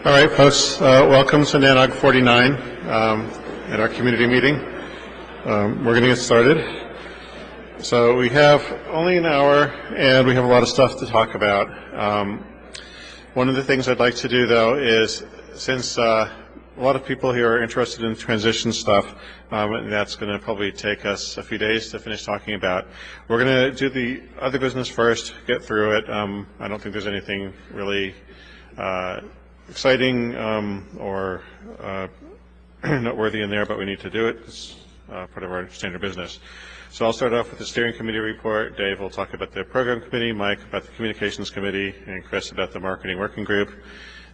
All right, folks, welcome to NANOG 49 at our community meeting. We're going to get started. So we have only an hour, and we have a lot of stuff to talk about. One of the things I'd like to do, though, is since a lot of people here are interested in transition stuff, and that's going to probably take us a few days to finish talking about. We're going to do the other business first, get through it. I don't think there's anything really exciting or noteworthy in there, but we need to do it. It's part of our standard business. So I'll start off with the steering committee report. Dave will talk about the program committee, Mike about the communications committee, and Chris about the marketing working group.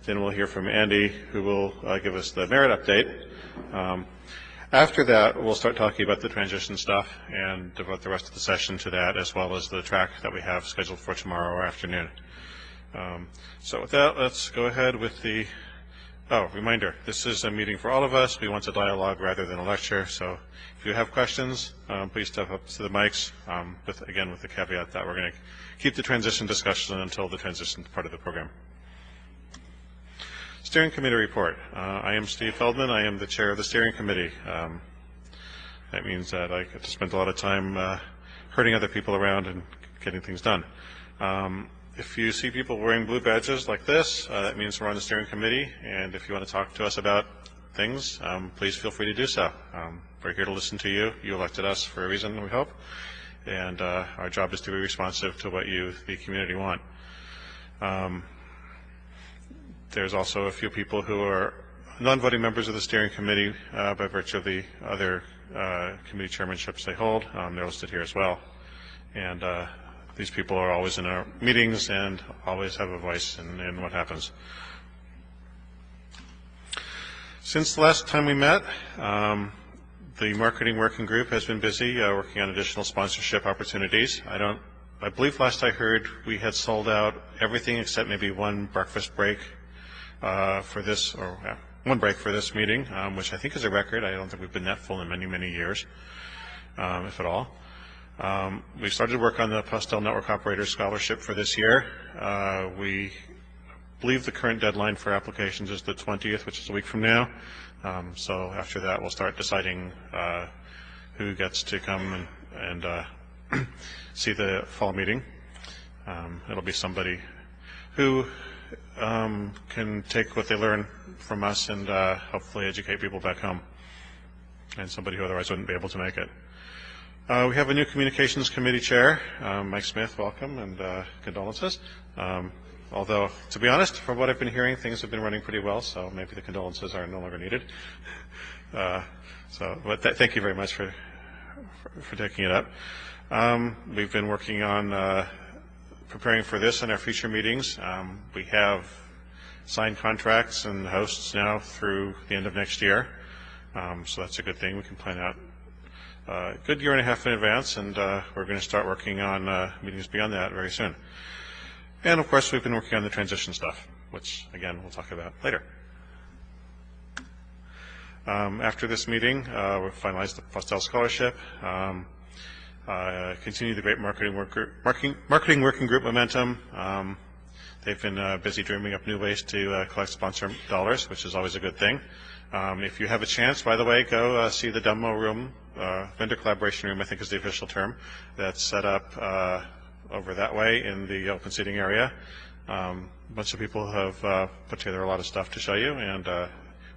Then we'll hear from Andy, who will give us the merit update. After that, we'll start talking about the transition stuff and devote the rest of the session to that, as well as the track that we have scheduled for tomorrow afternoon. So with that, let's go ahead with the, reminder, this is a meeting for all of us. We want a dialogue rather than a lecture, so if you have questions, please step up to the mics, with the caveat that we're going to keep the transition discussion until the transition part of the program. Steering committee report. I am Steve Feldman. I am the chair of the steering committee. That means that I get to spend a lot of time herding other people around and getting things done. If you see people wearing blue badges like this, that means we're on the steering committee, and if you want to talk to us about things, please feel free to do so. We're here to listen to you. You elected us for a reason, we hope, and our job is to be responsive to what you, the community, want. There's also a few people who are non-voting members of the steering committee by virtue of the other committee chairmanships they hold. They're listed here as well. And these people are always in our meetings and always have a voice in what happens. Since the last time we met, the marketing working group has been busy working on additional sponsorship opportunities. I believe last I heard we had sold out everything except maybe one breakfast break for this, one break for this meeting, which I think is a record. I don't think we've been that full in many, many years, if at all. We started work on the Postel Network Operator Scholarship for this year. We believe the current deadline for applications is the 20th, which is a week from now. So after that, we'll start deciding who gets to come and see the fall meeting. It'll be somebody who can take what they learn from us and hopefully educate people back home, and somebody who otherwise wouldn't be able to make it. We have a new communications committee chair, Mike Smith. Welcome, and condolences. Although, to be honest, from what I've been hearing, things have been running pretty well, so maybe the condolences are no longer needed. But thank you very much for taking it up. We've been working on preparing for this and our future meetings. We have signed contracts and hosts now through the end of next year, so that's a good thing. We can plan out a good year and a half in advance, and we're going to start working on meetings beyond that very soon. And of course, we've been working on the transition stuff, which again we'll talk about later. After this meeting, we'll finalize the Postel Scholarship, continue the great marketing working group momentum. They've been busy dreaming up new ways to collect sponsor dollars, which is always a good thing. If you have a chance, by the way, go see the demo room, vendor collaboration room, I think is the official term, that's set up over that way in the open seating area. A bunch of people have put together a lot of stuff to show you, and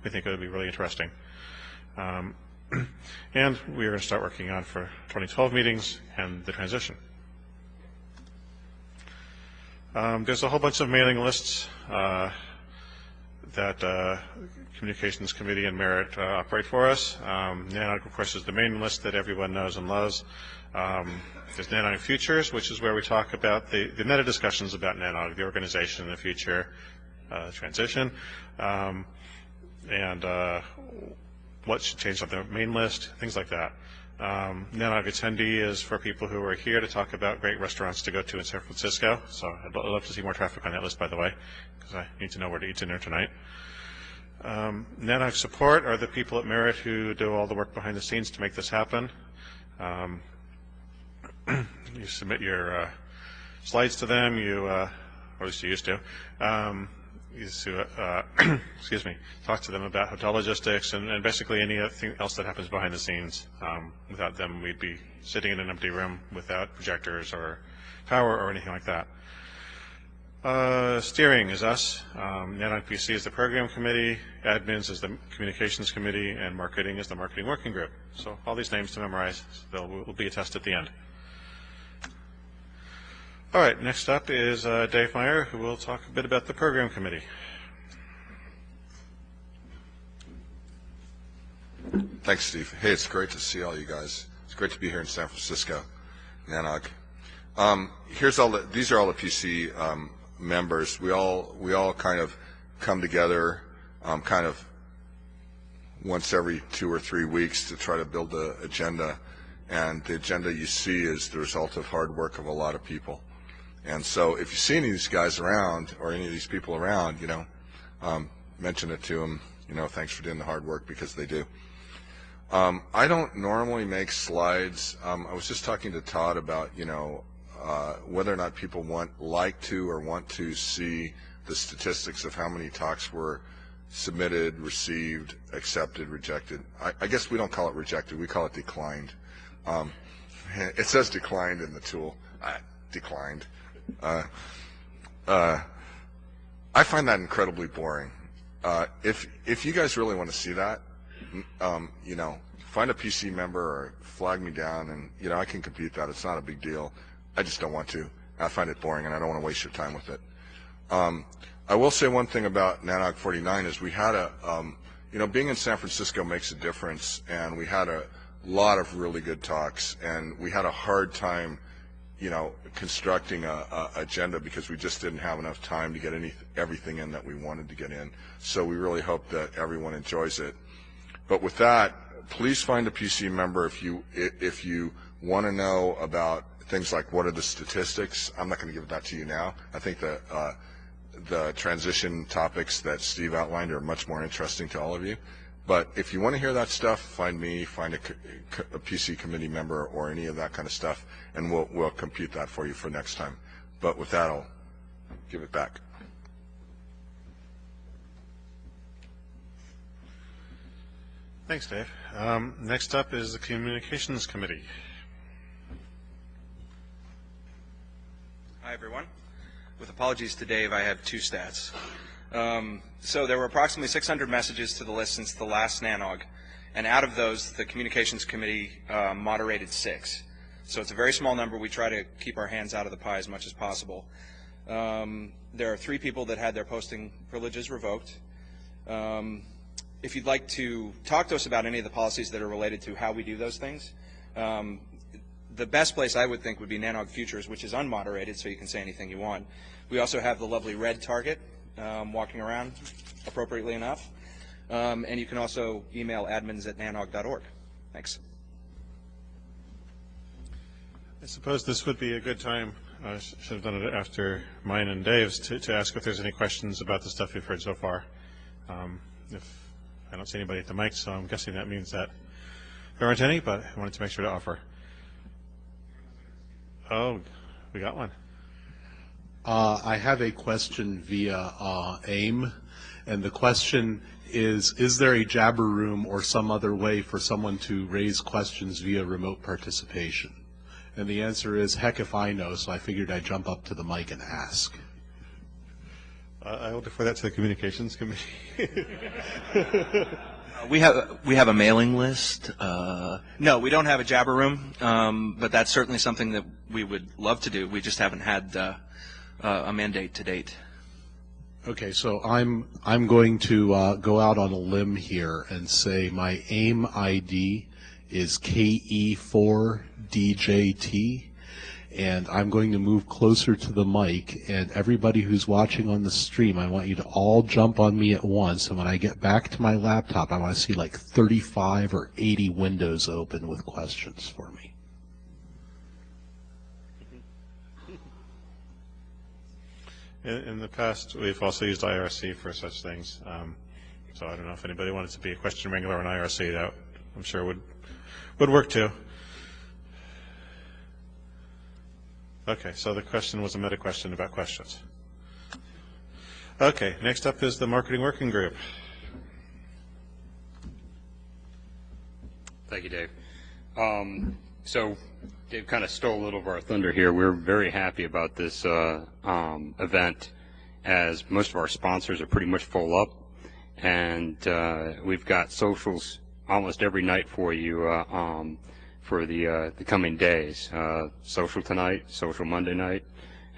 we think it would be really interesting. And we're going to start working on for 2012 meetings and the transition. There's a whole bunch of mailing lists that Communications Committee and Merit operate for us. NANOG, of course, is the main list that everyone knows and loves. There's NANOG Futures, which is where we talk about the meta discussions about NANOG, the organization, the future, transition, and what should change on the main list, things like that. NANOG Attendee is for people who are here to talk about great restaurants to go to in San Francisco. So I'd love to see more traffic on that list, by the way, because I need to know where to eat dinner tonight. NANOG Support are the people at Merit who do all the work behind the scenes to make this happen. You submit your slides to them, or at least you used to, is to excuse me, talk to them about hotel logistics and basically anything else that happens behind the scenes. Without them, we'd be sitting in an empty room without projectors or power or anything like that. Steering is us. NANOG PC is the program committee, admins is the communications committee, and marketing is the marketing working group. So all these names to memorize. Will be a test at the end. All right, next up is Dave Meyer, who will talk a bit about the program committee. Thanks, Steve. Hey, it's great to see all you guys. It's great to be here in San Francisco, NANOG. These are all the PC members. We all kind of come together kind of once every 2 or 3 weeks to try to build the agenda. And the agenda you see is the result of hard work of a lot of people. And so if you see any of these guys around or any of these people around, mention it to them, thanks for doing the hard work, because they do. I don't normally make slides. I was just talking to Todd about, whether or not people like to or want to see the statistics of how many talks were submitted, received, accepted, rejected. I guess we don't call it rejected. We call it declined. It says declined in the tool. Declined. I find that incredibly boring. If you guys really want to see that, find a PC member or flag me down, and I can compute that. It's not a big deal. I just don't want to. I find it boring, and I don't want to waste your time with it. I will say one thing about NANOG 49 is we had being in San Francisco makes a difference, and we had a lot of really good talks, and we had a hard time constructing a agenda because we just didn't have enough time to get everything in that we wanted to get in. So we really hope that everyone enjoys it. But with that, please find a PC member if you want to know about things like what are the statistics. I'm not going to give that to you now. I think the transition topics that Steve outlined are much more interesting to all of you. But if you want to hear that stuff, find me, find a PC committee member or any of that kind of stuff, and we'll compute that for you for next time. But with that, I'll give it back. Thanks, Dave. Next up is the communications committee. Hi, everyone. With apologies to Dave, I have 2 stats. So there were approximately 600 messages to the list since the last NANOG, and out of those, the Communications Committee moderated 6. So it's a very small number. We try to keep our hands out of the pie as much as possible. There are 3 people that had their posting privileges revoked. If you'd like to talk to us about any of the policies that are related to how we do those things, the best place I would think would be NANOG Futures, which is unmoderated, so you can say anything you want. We also have the lovely red target walking around, appropriately enough. And you can also email admins@nanog.org. Thanks. I suppose this would be a good time, I should have done it after mine and Dave's, to ask if there's any questions about the stuff you've heard so far. If I don't see anybody at the mic, so I'm guessing that means that there aren't any, but I wanted to make sure to offer. Oh, we got one. I have a question via AIM, and the question is there a jabber room or some other way for someone to raise questions via remote participation? And the answer is, heck if I know, so I figured I'd jump up to the mic and ask. I will defer that to the communications committee. We have a mailing list. No, we don't have a jabber room, but that's certainly something that we would love to do. We just haven't had a mandate to date. Okay, so I'm going to go out on a limb here and say my AIM ID is KE4DJT, and I'm going to move closer to the mic, and everybody who's watching on the stream, I want you to all jump on me at once, and when I get back to my laptop, I want to see like 35 or 80 windows open with questions for me. In the past, we've also used IRC for such things, so I don't know if anybody wanted to be a question wrangler on IRC. That I'm sure would work too. Okay, so the question was a meta question about questions. Okay, next up is the Marketing Working Group. Thank you, Dave. So Dave kind of stole a little of our thunder here. We're very happy about this event, as most of our sponsors are pretty much full up, and we've got socials almost every night for you for the coming days. Social tonight, social Monday night,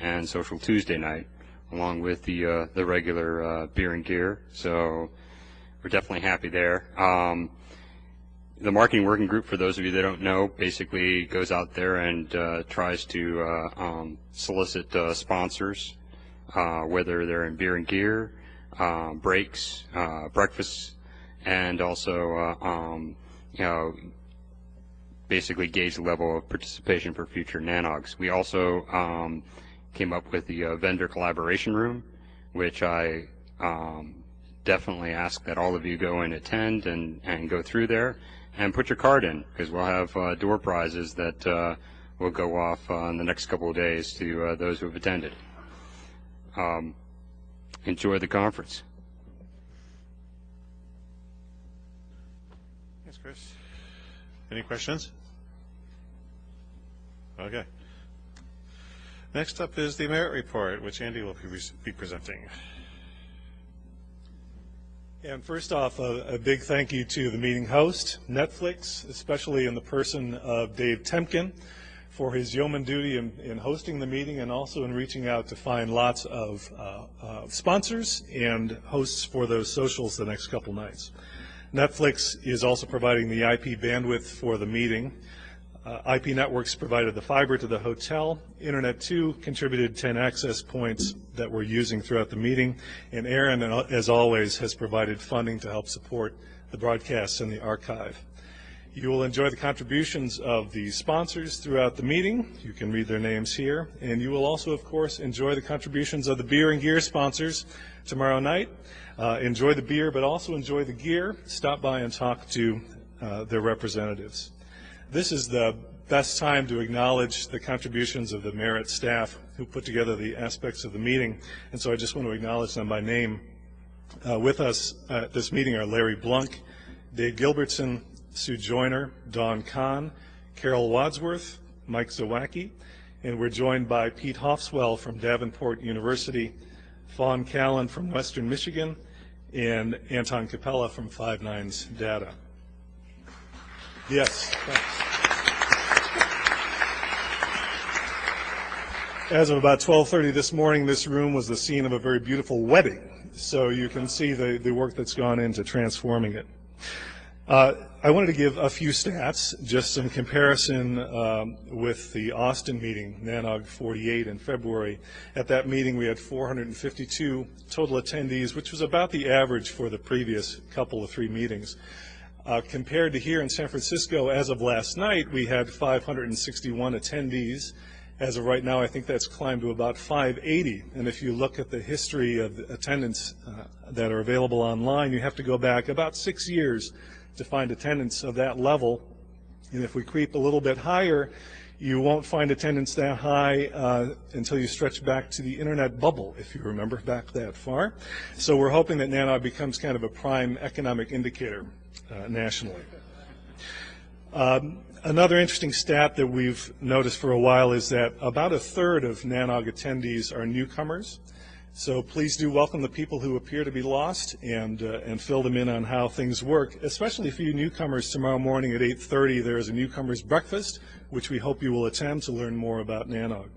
and social Tuesday night, along with the regular beer and gear. So we're definitely happy there. The Marketing Working Group, for those of you that don't know, basically goes out there and tries to solicit sponsors, whether they're in beer and gear, breaks, breakfasts, and also, basically gauge the level of participation for future NANOGs. We also came up with the vendor collaboration room, which I definitely ask that all of you go and attend and go through there. And put your card in, because we'll have door prizes that will go off in the next couple of days to those who have attended. Enjoy the conference. Thanks, Chris. Any questions? Okay. Next up is the merit report, which Andy will be presenting. And first off, a big thank you to the meeting host, Netflix, especially in the person of Dave Temkin, for his yeoman duty in hosting the meeting and also in reaching out to find lots of sponsors and hosts for those socials the next couple nights. Netflix is also providing the IP bandwidth for the meeting. IP Networks provided the fiber to the hotel. Internet 2 contributed 10 access points that we're using throughout the meeting. And Aaron, as always, has provided funding to help support the broadcasts and the archive. You will enjoy the contributions of the sponsors throughout the meeting. You can read their names here. And you will also, of course, enjoy the contributions of the beer and gear sponsors tomorrow night. Enjoy the beer, but also enjoy the gear. Stop by and talk to their representatives. This is the best time to acknowledge the contributions of the Merit staff who put together the aspects of the meeting, and so I just want to acknowledge them by name. With us at this meeting are Larry Blunk, Dave Gilbertson, Sue Joyner, Dawn Kahn, Carol Wadsworth, Mike Zawacki, and we're joined by Pete Hofswell from Davenport University, Fawn Callan from Western Michigan, and Anton Capella from 5/9's Data. Yes, thanks. As of about 12:30 this morning, this room was the scene of a very beautiful wedding, so you can see the work that's gone into transforming it. I wanted to give a few stats, just some comparison with the Austin meeting, NANOG 48 in February. At that meeting, we had 452 total attendees, which was about the average for the previous couple of 3 meetings. Compared to here in San Francisco, as of last night, we had 561 attendees. As of right now, I think that's climbed to about 580. And if you look at the history of attendance that are available online, you have to go back about 6 years to find attendance of that level. And if we creep a little bit higher, you won't find attendance that high until you stretch back to the internet bubble, if you remember back that far. So we're hoping that NANOG becomes kind of a prime economic indicator nationally. Another interesting stat that we've noticed for a while is that about 1/3 of NANOG attendees are newcomers. So please do welcome the people who appear to be lost and fill them in on how things work, especially for you newcomers. Tomorrow morning at 8:30 there is a newcomers breakfast, which we hope you will attend to learn more about NANOG.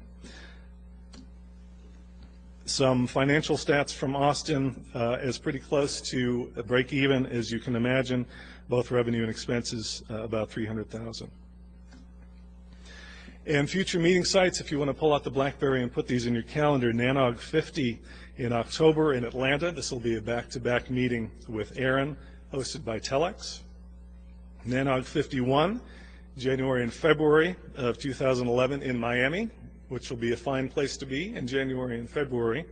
Some financial stats from Austin is pretty close to a break even, as you can imagine, both revenue and expenses about $300,000. And future meeting sites, if you want to pull out the BlackBerry and put these in your calendar, NANOG 50 in October in Atlanta. This will be a back-to-back meeting with Aaron, hosted by Telex. NANOG 51, January and February of 2011 in Miami, which will be a fine place to be in January and February.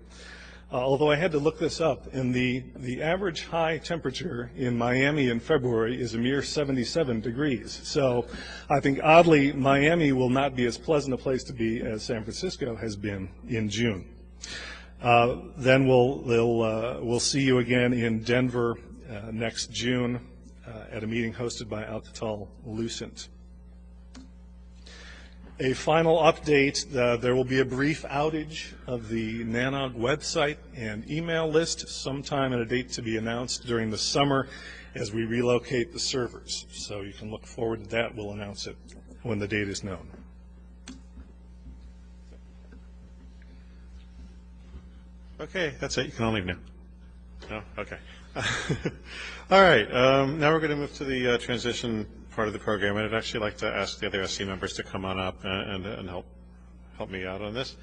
Although I had to look this up, and the average high temperature in Miami in February is a mere 77 degrees. So I think oddly Miami will not be as pleasant a place to be as San Francisco has been in June. Then we'll see you again in Denver next June at a meeting hosted by Alcatel Lucent. A final update, there will be a brief outage of the NANOG website and email list sometime at a date to be announced during the summer as we relocate the servers. So you can look forward to that. We'll announce it when the date is known. Okay, that's it. You can all leave now. No? Okay. All right. Now we're going to move to the transition part of the program, and I'd actually like to ask the other SC members to come on up and help me out on this,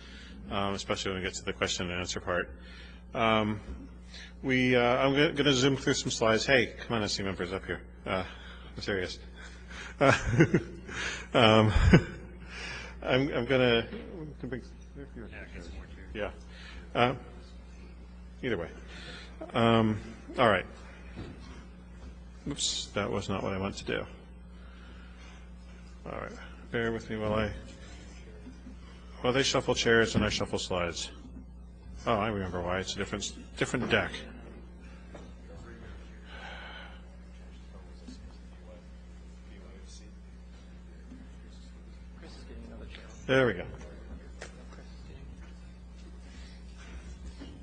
especially when we get to the question and answer part. I'm going to zoom through some slides. Hey, come on, SC members up here. I'm serious. I'm going to bring. Yeah. Either way. All right. Oops, that was not what I meant to do. All right. Bear with me while they shuffle chairs and I shuffle slides. Oh, I remember why. It's a different deck. There we go.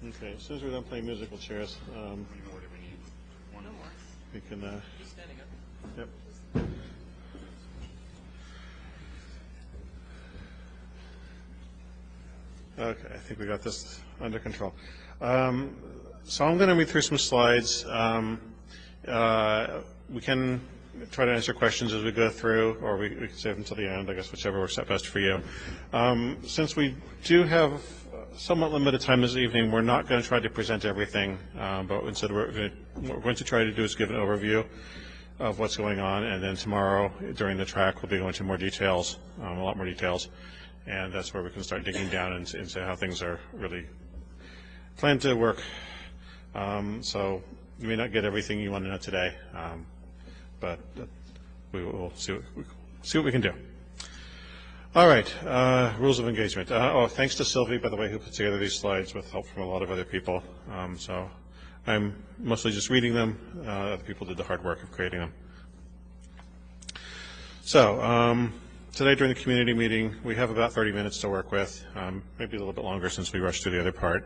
Okay, as soon as we're done playing musical chairs, we can. Yep. Okay, I think we got this under control. So I'm going to read through some slides. We can try to answer questions as we go through, or we can save them until the end, I guess, whichever works out best for you. Since we do have somewhat limited time this evening, we're not going to try to present everything, but instead what we're going to try to do is give an overview of what's going on, and then tomorrow during the track we'll be going into more details, a lot more details, and that's where we can start digging down into how things are really planned to work. So you may not get everything you want to know today, but we will see what we can do. All right, rules of engagement. Thanks to Sylvie, by the way, who put together these slides with help from a lot of other people. So I'm mostly just reading them. Other people did the hard work of creating them. So today during the community meeting, we have about 30 minutes to work with, maybe a little bit longer since we rushed through the other part.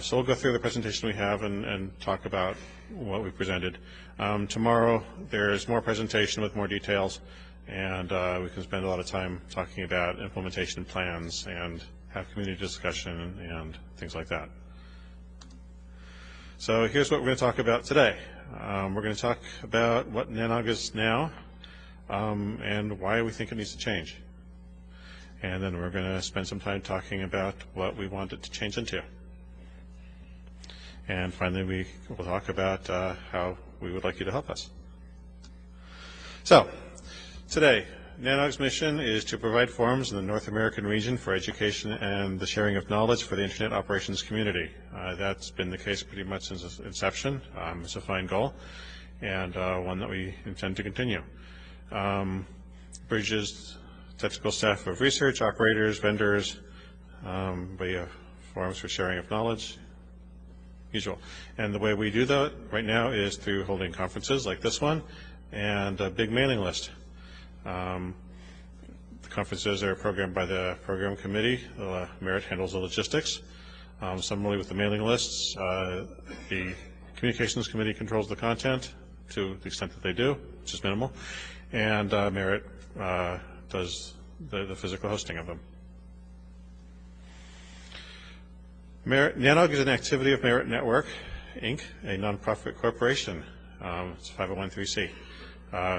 So we'll go through the presentation we have and talk about what we presented. Tomorrow there's more presentation with more details, and we can spend a lot of time talking about implementation plans and have community discussion and things like that. So here's what we're going to talk about today. We're going to talk about what NANOG is now and why we think it needs to change. And then we're going to spend some time talking about what we want it to change into. And finally, we will talk about how we would like you to help us. So, today, NANOG's mission is to provide forums in the North American region for education and the sharing of knowledge for the Internet operations community. That's been the case pretty much since its inception. It's a fine goal, and one that we intend to continue. Bridges technical staff of research, operators, vendors, we have forums for sharing of knowledge, usual. And the way we do that right now is through holding conferences like this one and a big mailing list. The conferences are programmed by the program committee. Merit handles the logistics. Similarly with the mailing lists, the communications committee controls the content to the extent that they do, which is minimal, and Merit does the physical hosting of them. NANOG is an activity of Merit Network, Inc., a nonprofit corporation. It's 501(c)(3).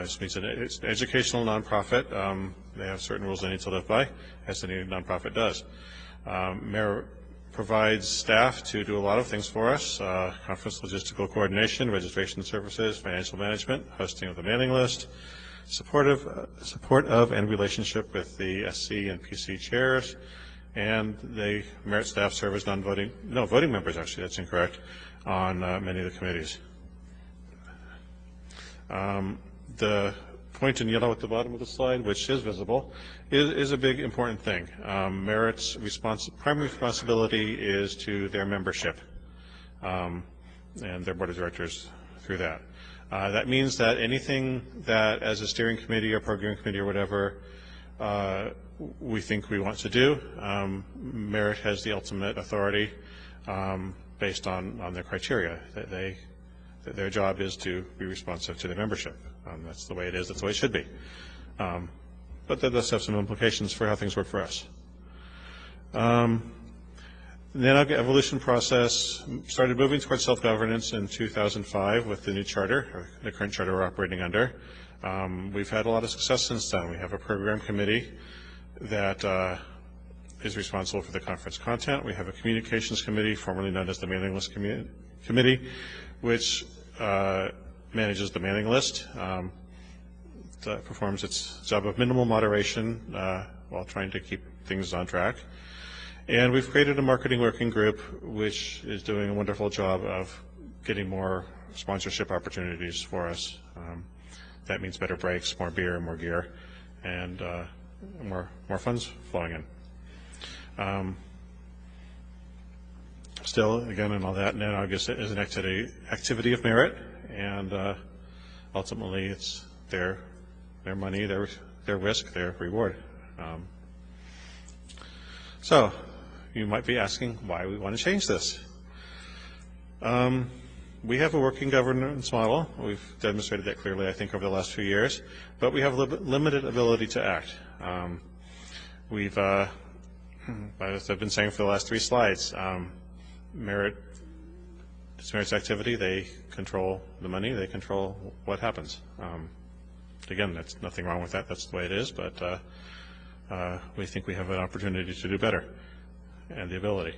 This means it's an educational nonprofit. They have certain rules they need to live by, as any nonprofit does. Merit provides staff to do a lot of things for us: conference logistical coordination, registration services, financial management, hosting of the mailing list, support of and relationship with the SC and PC chairs, and the Merit staff serve as voting members, actually, that's incorrect, on many of the committees. The point in yellow at the bottom of the slide, which is visible, is a big important thing. Merit's primary responsibility is to their membership and their board of directors through that. That means that anything that, as a steering committee or program committee or whatever, we think we want to do, Merit has the ultimate authority based on their criteria. That their job is to be responsive to their membership. That's the way it is. That's the way it should be. But that does have some implications for how things work for us. The NANOG evolution process started moving towards self-governance in 2005 with the new charter, or the current charter we're operating under. We've had a lot of success since then. We have a program committee that is responsible for the conference content. We have a communications committee, formerly known as the mailing list committee, which manages the mailing list, that performs its job of minimal moderation while trying to keep things on track. And we've created a marketing working group which is doing a wonderful job of getting more sponsorship opportunities for us. That means better breaks, more beer, more gear, and more funds flowing in. Still, again, and all that, NANOG is an activity of merit, and ultimately it's their money, their risk, their reward. So you might be asking why we want to change this. We have a working governance model. We've demonstrated that clearly, I think, over the last few years, but we have limited ability to act. We've, as I've been saying for the last 3 slides, Merit's activity, they control the money, they control what happens. Again, that's nothing wrong with that, that's the way it is, but we think we have an opportunity to do better, and the ability.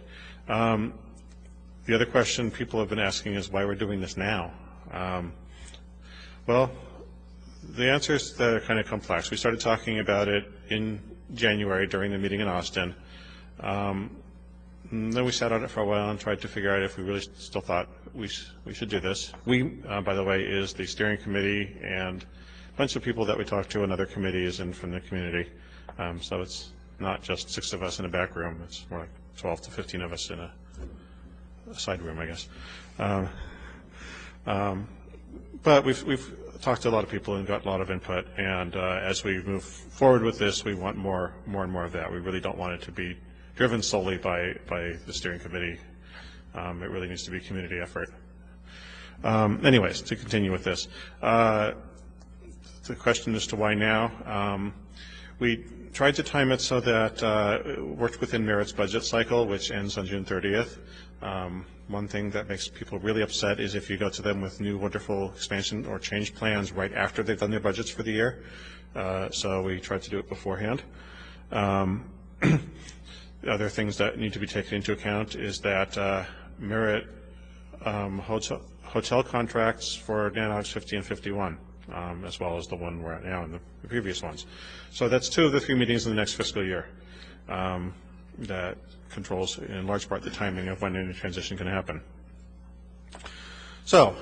The other question people have been asking is why we're doing this now. Well, the answers that are kind of complex. We started talking about it in January during the meeting in Austin. Then we sat on it for a while and tried to figure out if we really still thought we should do this. We, by the way, is the steering committee and a bunch of people that we talk to in other committees and from the community. So it's not just 6 of us in a back room. It's more like 12 to 15 of us in a side room, I guess. But we've talked to a lot of people and got a lot of input. And as we move forward with this, we want more and more of that. We really don't want it to be driven solely by the steering committee. It really needs to be a community effort. Anyways, to continue with this, the question as to why now. We tried to time it so that it worked within Merit's budget cycle, which ends on June 30th. One thing that makes people really upset is if you go to them with new wonderful expansion or change plans right after they've done their budgets for the year. So we tried to do it beforehand. Other things that need to be taken into account is that Merit hotel contracts for NANOGs 50 and 51, as well as the one we're at now and the previous ones. So that's 2 of the 3 meetings in the next fiscal year that controls in large part the timing of when any transition can happen. So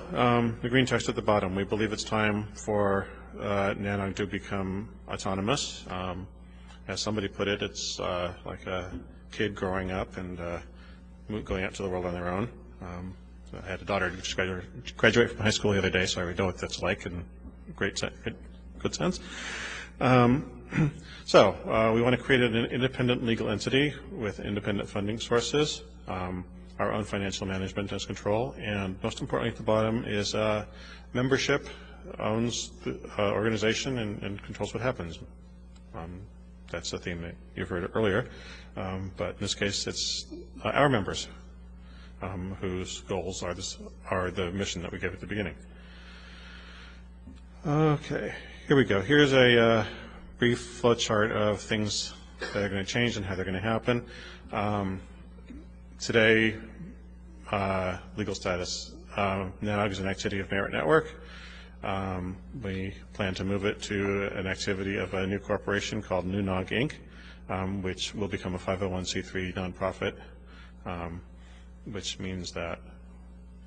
the green text at the bottom, we believe it's time for NANOG to become autonomous. As somebody put it, it's like a kid growing up and going out to the world on their own. I had a daughter who just graduated from high school the other day, so I already know what that's like in good sense. So we want to create an independent legal entity with independent funding sources, our own financial management as control, and most importantly at the bottom is membership owns the organization and controls what happens. That's the theme that you've heard earlier, but in this case it's our members whose goals are the mission that we gave at the beginning. Okay, here we go. Here's a brief flow chart of things that are going to change and how they're going to happen. Today, legal status, NANOG is an activity of Merit Network. We plan to move it to an activity of a new corporation called NANOG Inc., which will become a 501c3 nonprofit, which means that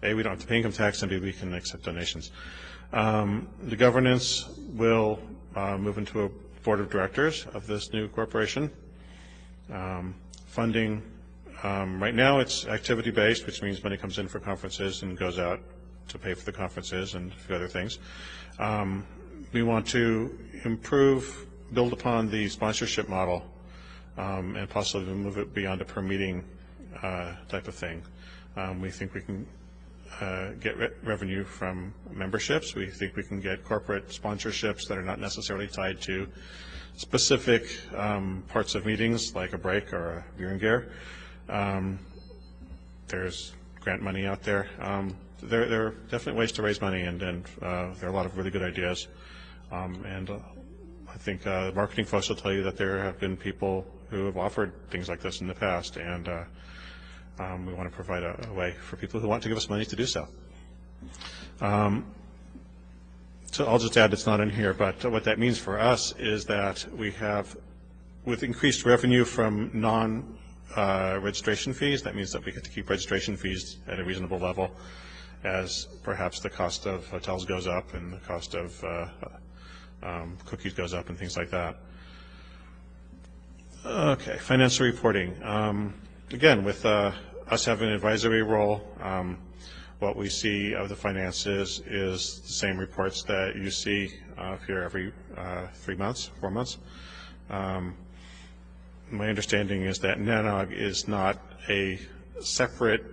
A, we don't have to pay income tax, and B, we can accept donations. The governance will move into a board of directors of this new corporation. Funding, right now it's activity-based, which means money comes in for conferences and goes out to pay for the conferences and a few other things. We want to build upon the sponsorship model, and possibly move it beyond a per meeting type of thing. We think we can get revenue from memberships. We think we can get corporate sponsorships that are not necessarily tied to specific parts of meetings, like a break or a beer and gear. There's grant money out there. There are definitely ways to raise money, and there are a lot of really good ideas. And I think marketing folks will tell you that there have been people who have offered things like this in the past, and we want to provide a way for people who want to give us money to do so. So I'll just add, it's not in here, but what that means for us is that we have, with increased revenue from non-registration fees, that means that we get to keep registration fees at a reasonable level as perhaps the cost of hotels goes up and the cost of cookies goes up and things like that. Okay, financial reporting. Again, with us having an advisory role, what we see of the finances is the same reports that you see here every 3 months, 4 months. My understanding is that NANOG is not a separate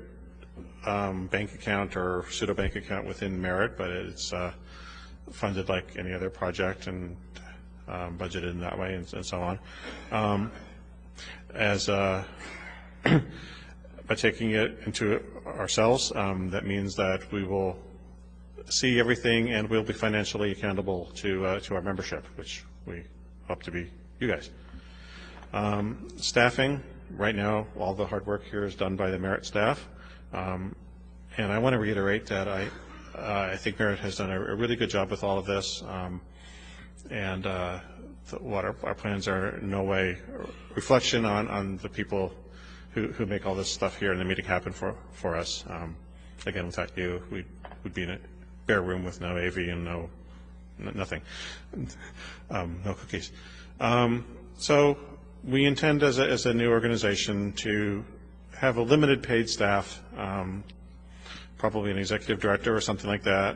bank account or pseudo bank account within Merit, but it's funded like any other project and budgeted in that way, and so on. By taking it into ourselves, that means that we will see everything and we'll be financially accountable to our membership, which we hope to be you guys. Staffing, right now, all the hard work here is done by the Merit staff. And I want to reiterate that I think Merit has done a really good job with all of this. And what our plans are in no way a reflection on the people who make all this stuff here and the meeting happen for us. Again, without you, we would be in a bare room with no AV and nothing, no cookies. So we intend as a new organization to have a limited paid staff, probably an executive director or something like that.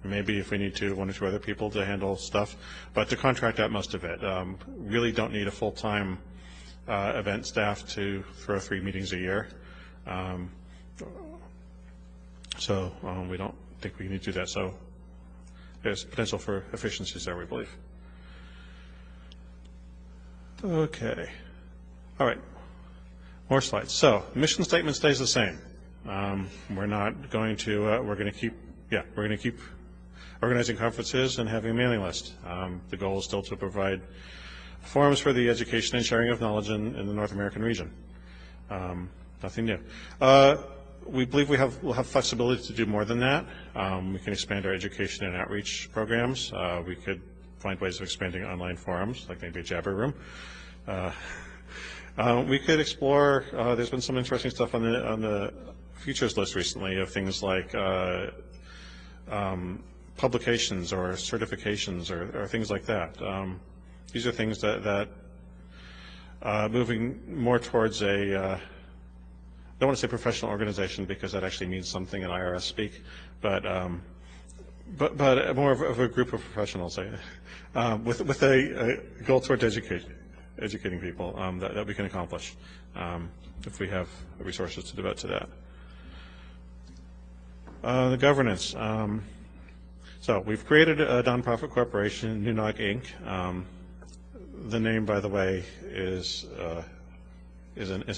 Maybe if we need to, 1 or 2 other people to handle stuff, but to contract out most of it. Really don't need a full-time event staff to throw 3 meetings a year. So we don't think we need to do that. So there's potential for efficiencies there, we believe. Okay. All right. More slides. So mission statement stays the same. We're not going to. We're going to keep. Yeah, we're going to keep organizing conferences and having a mailing list. The goal is still to provide forums for the education and sharing of knowledge in the North American region. Nothing new. We believe we'll have flexibility to do more than that. We can expand our education and outreach programs. We could find ways of expanding online forums, like maybe a Jabber room. We could explore. There's been some interesting stuff on the futures list recently of things like publications or certifications or things like that. These are things that moving more towards a, I don't want to say professional organization because that actually means something in IRS speak, but more of a group of professionals with a goal towards educating people that we can accomplish if we have the resources to devote to that. The governance. So we've created a nonprofit corporation, NANOG Inc. The name, by the way, is a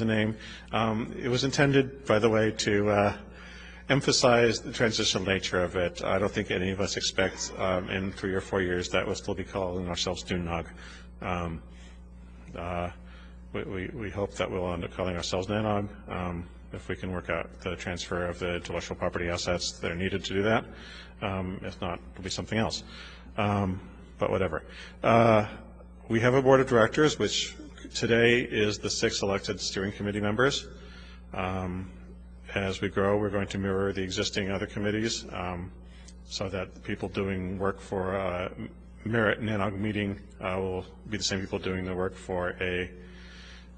name. It was intended, by the way, to emphasize the transitional nature of it. I don't think any of us expect in 3 or 4 years that we'll still be calling ourselves NANOG. We hope that we'll end up calling ourselves NANOG if we can work out the transfer of the intellectual property assets that are needed to do that. If not, it'll be something else. But whatever. We have a board of directors, which today is the 6 elected steering committee members. As we grow, we're going to mirror the existing other committees. so that the people doing work for a Merit NANOG meeting will be the same people doing the work for a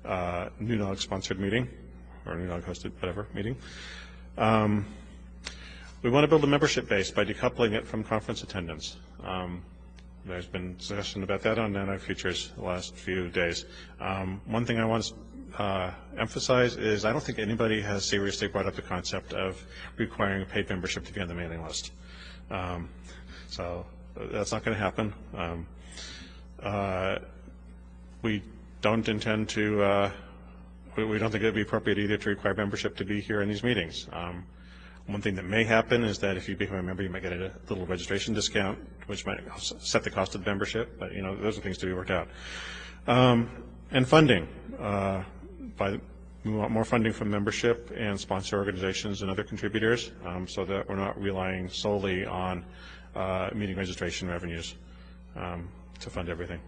NUNOG-sponsored meeting, or NUNOG-hosted, whatever, meeting. We want to build a membership base by decoupling it from conference attendance. There's been discussion about that on NANOG Futures the last few days. One thing I want to emphasize is I don't think anybody has seriously brought up the concept of requiring a paid membership to be on the mailing list. So that's not going to happen. We don't intend to, we don't think it would be appropriate either to require membership to be here in these meetings. One thing that may happen is that if you become a member, you might get a little registration discount, which might set the cost of the membership, but those are things to be worked out. And funding. We want more funding from membership and sponsor organizations and other contributors, so that we're not relying solely on meeting registration revenues to fund everything.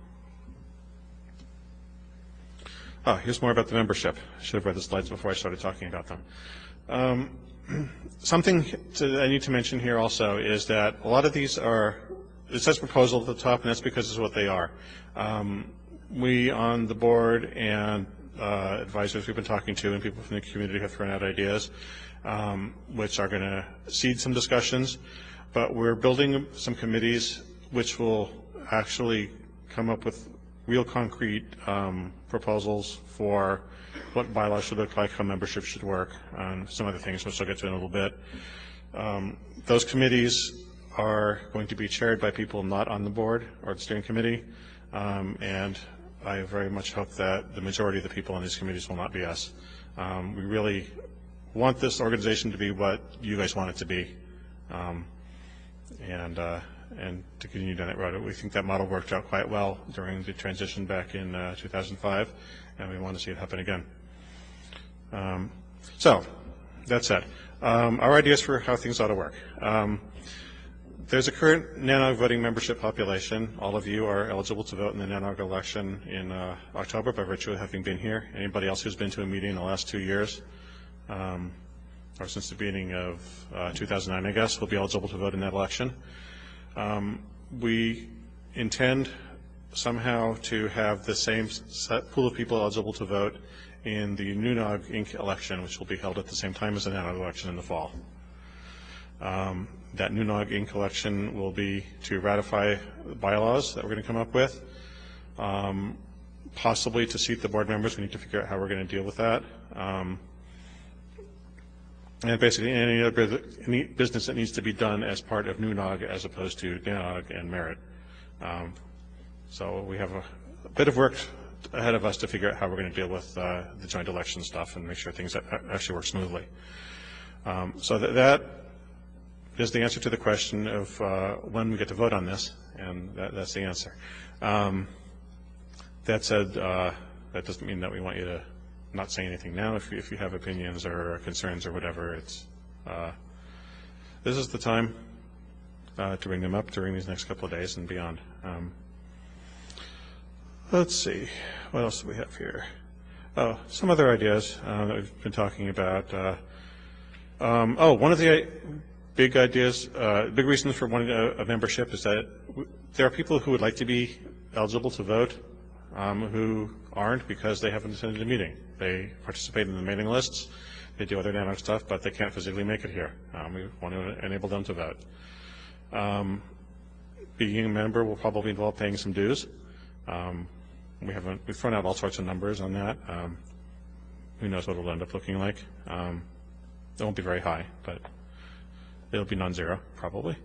Here's more about the membership. I should have read the slides before I started talking about them. Something I need to mention here also is that a lot of these are, it says proposal at the top, and that's because it's what they are. We on the board and advisors we've been talking to and people from the community have thrown out ideas, which are going to seed some discussions, but we're building some committees which will actually come up with real concrete proposals for what bylaws should look like, how membership should work, and some other things which I'll get to in a little bit. Those committees are going to be chaired by people not on the board or the steering committee, and I very much hope that the majority of the people on these committees will not be us. We really want this organization to be what you guys want it to be, and to continue down that road. We think that model worked out quite well during the transition back in 2005, and we want to see it happen again. So, that said, our ideas for how things ought to work. There's a current NANOG voting membership population. All of you are eligible to vote in the NANOG election in October by virtue of having been here. Anybody else who's been to a meeting in the last 2 years, or since the beginning of 2009, I guess, will be eligible to vote in that election. We intend somehow to have the same pool of people eligible to vote in the NUNOG Inc. election, which will be held at the same time as the NANOG election in the fall. That NUNOG Inc. election will be to ratify the bylaws that we're going to come up with, possibly to seat the board members. We need to figure out how we're going to deal with that. And basically any business that needs to be done as part of NUNOG as opposed to NANOG and Merit. So we have a bit of work ahead of us to figure out how we're going to deal with the joint election stuff and make sure things actually work smoothly. So that is the answer to the question of when we get to vote on this, and that's the answer. That said, that doesn't mean that we want you to not say anything now. If you have opinions or concerns or whatever, it's this is the time to bring them up during these next couple of days and beyond. Let's see, what else do we have here? Oh, some other ideas that we've been talking about. One of the big ideas, big reasons for wanting a membership is that there are people who would like to be eligible to vote who aren't because they haven't attended a meeting. They participate in the mailing lists, they do other NANOG stuff, but they can't physically make it here. We want to enable them to vote. Being a member will probably involve paying some dues. We've thrown out all sorts of numbers on that. Who knows what it'll end up looking like. It won't be very high, but it'll be non-zero, probably.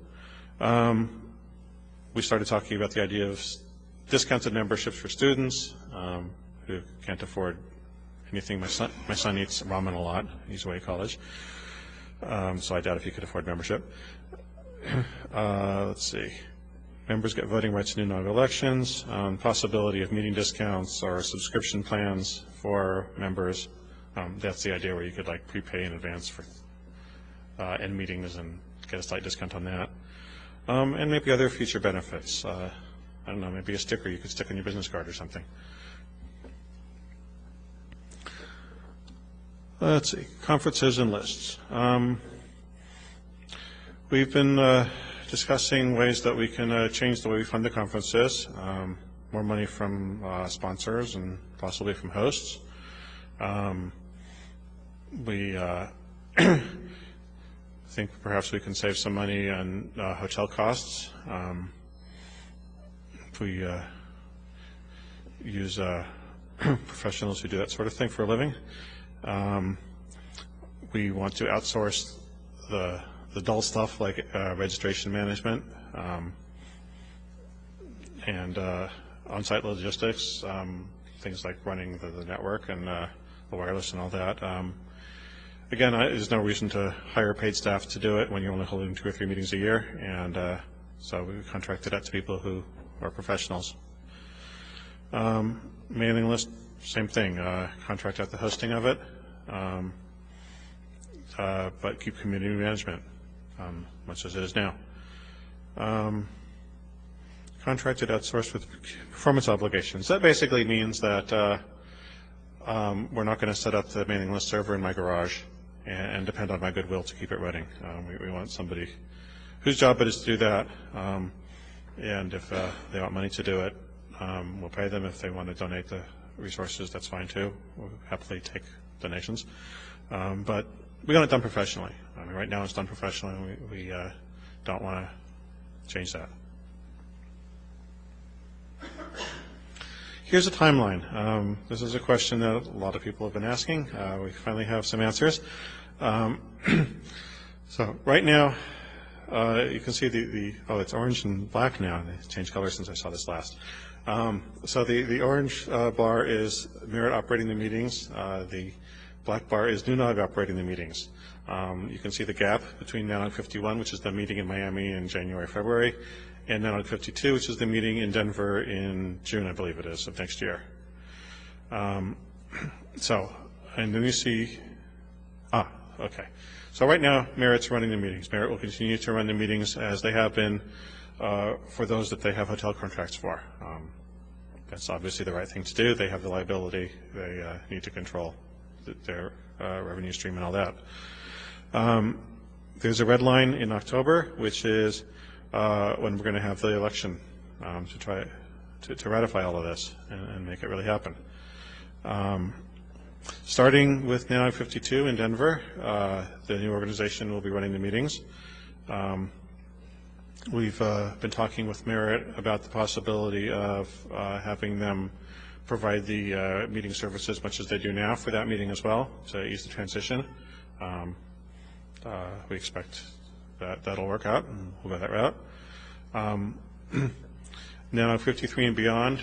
We started talking about the idea of discounted memberships for students who can't afford anything. My son eats ramen a lot. He's away at college. So I doubt if he could afford membership. Let's see. Members get voting rights in NUNOG elections, possibility of meeting discounts or subscription plans for members. That's the idea where you could like prepay in advance for end meetings and get a slight discount on that. And maybe other future benefits. I don't know, maybe a sticker you could stick on your business card or something. Let's see, conferences and lists. We've been discussing ways that we can change the way we fund the conferences, more money from sponsors and possibly from hosts. We think perhaps we can save some money on hotel costs. If we use professionals who do that sort of thing for a living. We want to outsource the dull stuff like registration management and on-site logistics, things like running the network and the wireless and all that. Again, there's no reason to hire paid staff to do it when you're only holding 2 or 3 meetings a year, and so we contracted that to people who are professionals. Mailing list, same thing, contract out the hosting of it, but keep community management, much as it is now. Contracted outsourced with performance obligations. That basically means that we're not going to set up the mailing list server in my garage and depend on my goodwill to keep it running. We want somebody whose job it is to do that, and if they want money to do it, we'll pay them. If they want to donate the resources, that's fine too. We'll happily take donations. But we want it done professionally. I mean, right now it's done professionally, and we don't want to change that. Here's a timeline. This is a question that a lot of people have been asking. We finally have some answers. So right now, you can see oh, it's orange and black now. It's changed colors since I saw this last. So the orange bar is Merit operating the meetings. The black bar is NANOG operating the meetings. You can see the gap between NANOG 51, which is the meeting in Miami in January, February, and NANOG 52, which is the meeting in Denver in June, I believe it is, of next year. So, and then you see, okay. So right now, Merit's running the meetings. Merit will continue to run the meetings as they have been for those that they have hotel contracts for. That's obviously the right thing to do. They have the liability. They need to control their revenue stream and all that. There's a red line in October, which is when we're going to have the election to try to ratify all of this and make it really happen. Starting with NANOG 52 in Denver, the new organization will be running the meetings. We've been talking with Merit about the possibility of having them provide the meeting services much as they do now for that meeting as well to ease the transition. We expect that'll work out, and we'll go that route. Now, 53 and beyond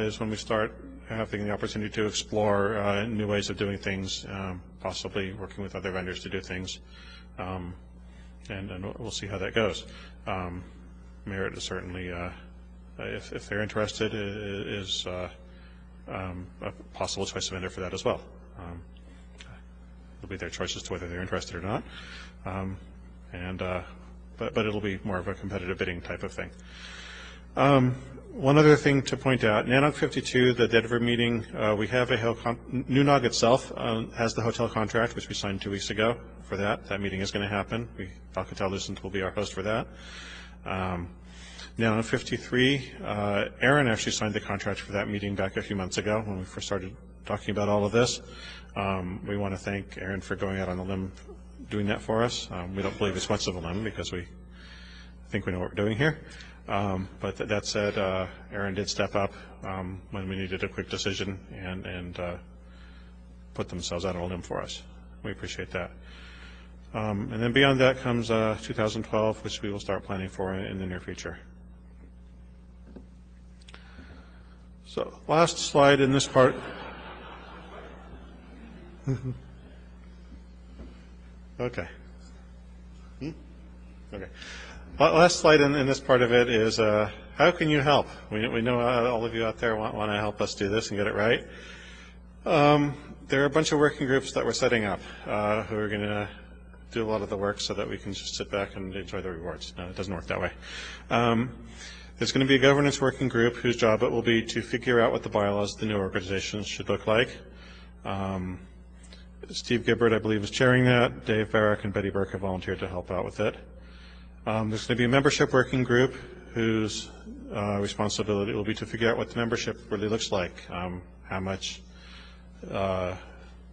is when we start having the opportunity to explore new ways of doing things, possibly working with other vendors to do things, and we'll see how that goes. Merit is certainly, if they're interested, is a possible choice of vendor for that as well. It'll be their choice as to whether they're interested or not, but it'll be more of a competitive bidding type of thing. One other thing to point out, NANOG 52, the Denver meeting, we have NANOG itself has the hotel contract, which we signed 2 weeks ago for that. That meeting is going to happen. Alcatel-Lucent will be our host for that. NANOG 53, Aaron actually signed the contract for that meeting back a few months ago when we first started talking about all of this. We want to thank Aaron for going out on a limb doing that for us. We don't believe it's much of a limb because we think we know what we're doing here. But that said, Aaron did step up when we needed a quick decision and put themselves out on a limb for us. We appreciate that. And then beyond that comes 2012, which we will start planning for in the near future. So last slide in this part. Okay. Okay. Last slide in this part of it is how can you help? We know all of you out there want to help us do this and get it right. There are a bunch of working groups that we're setting up who are going to do a lot of the work so that we can just sit back and enjoy the rewards. No, it doesn't work that way. There's going to be a governance working group whose job it will be to figure out what the bylaws of the new organization should look like. Steve Gibbard, I believe, is chairing that. Dave Barrick and Betty Burke have volunteered to help out with it. There's going to be a membership working group whose responsibility will be to figure out what the membership really looks like, how much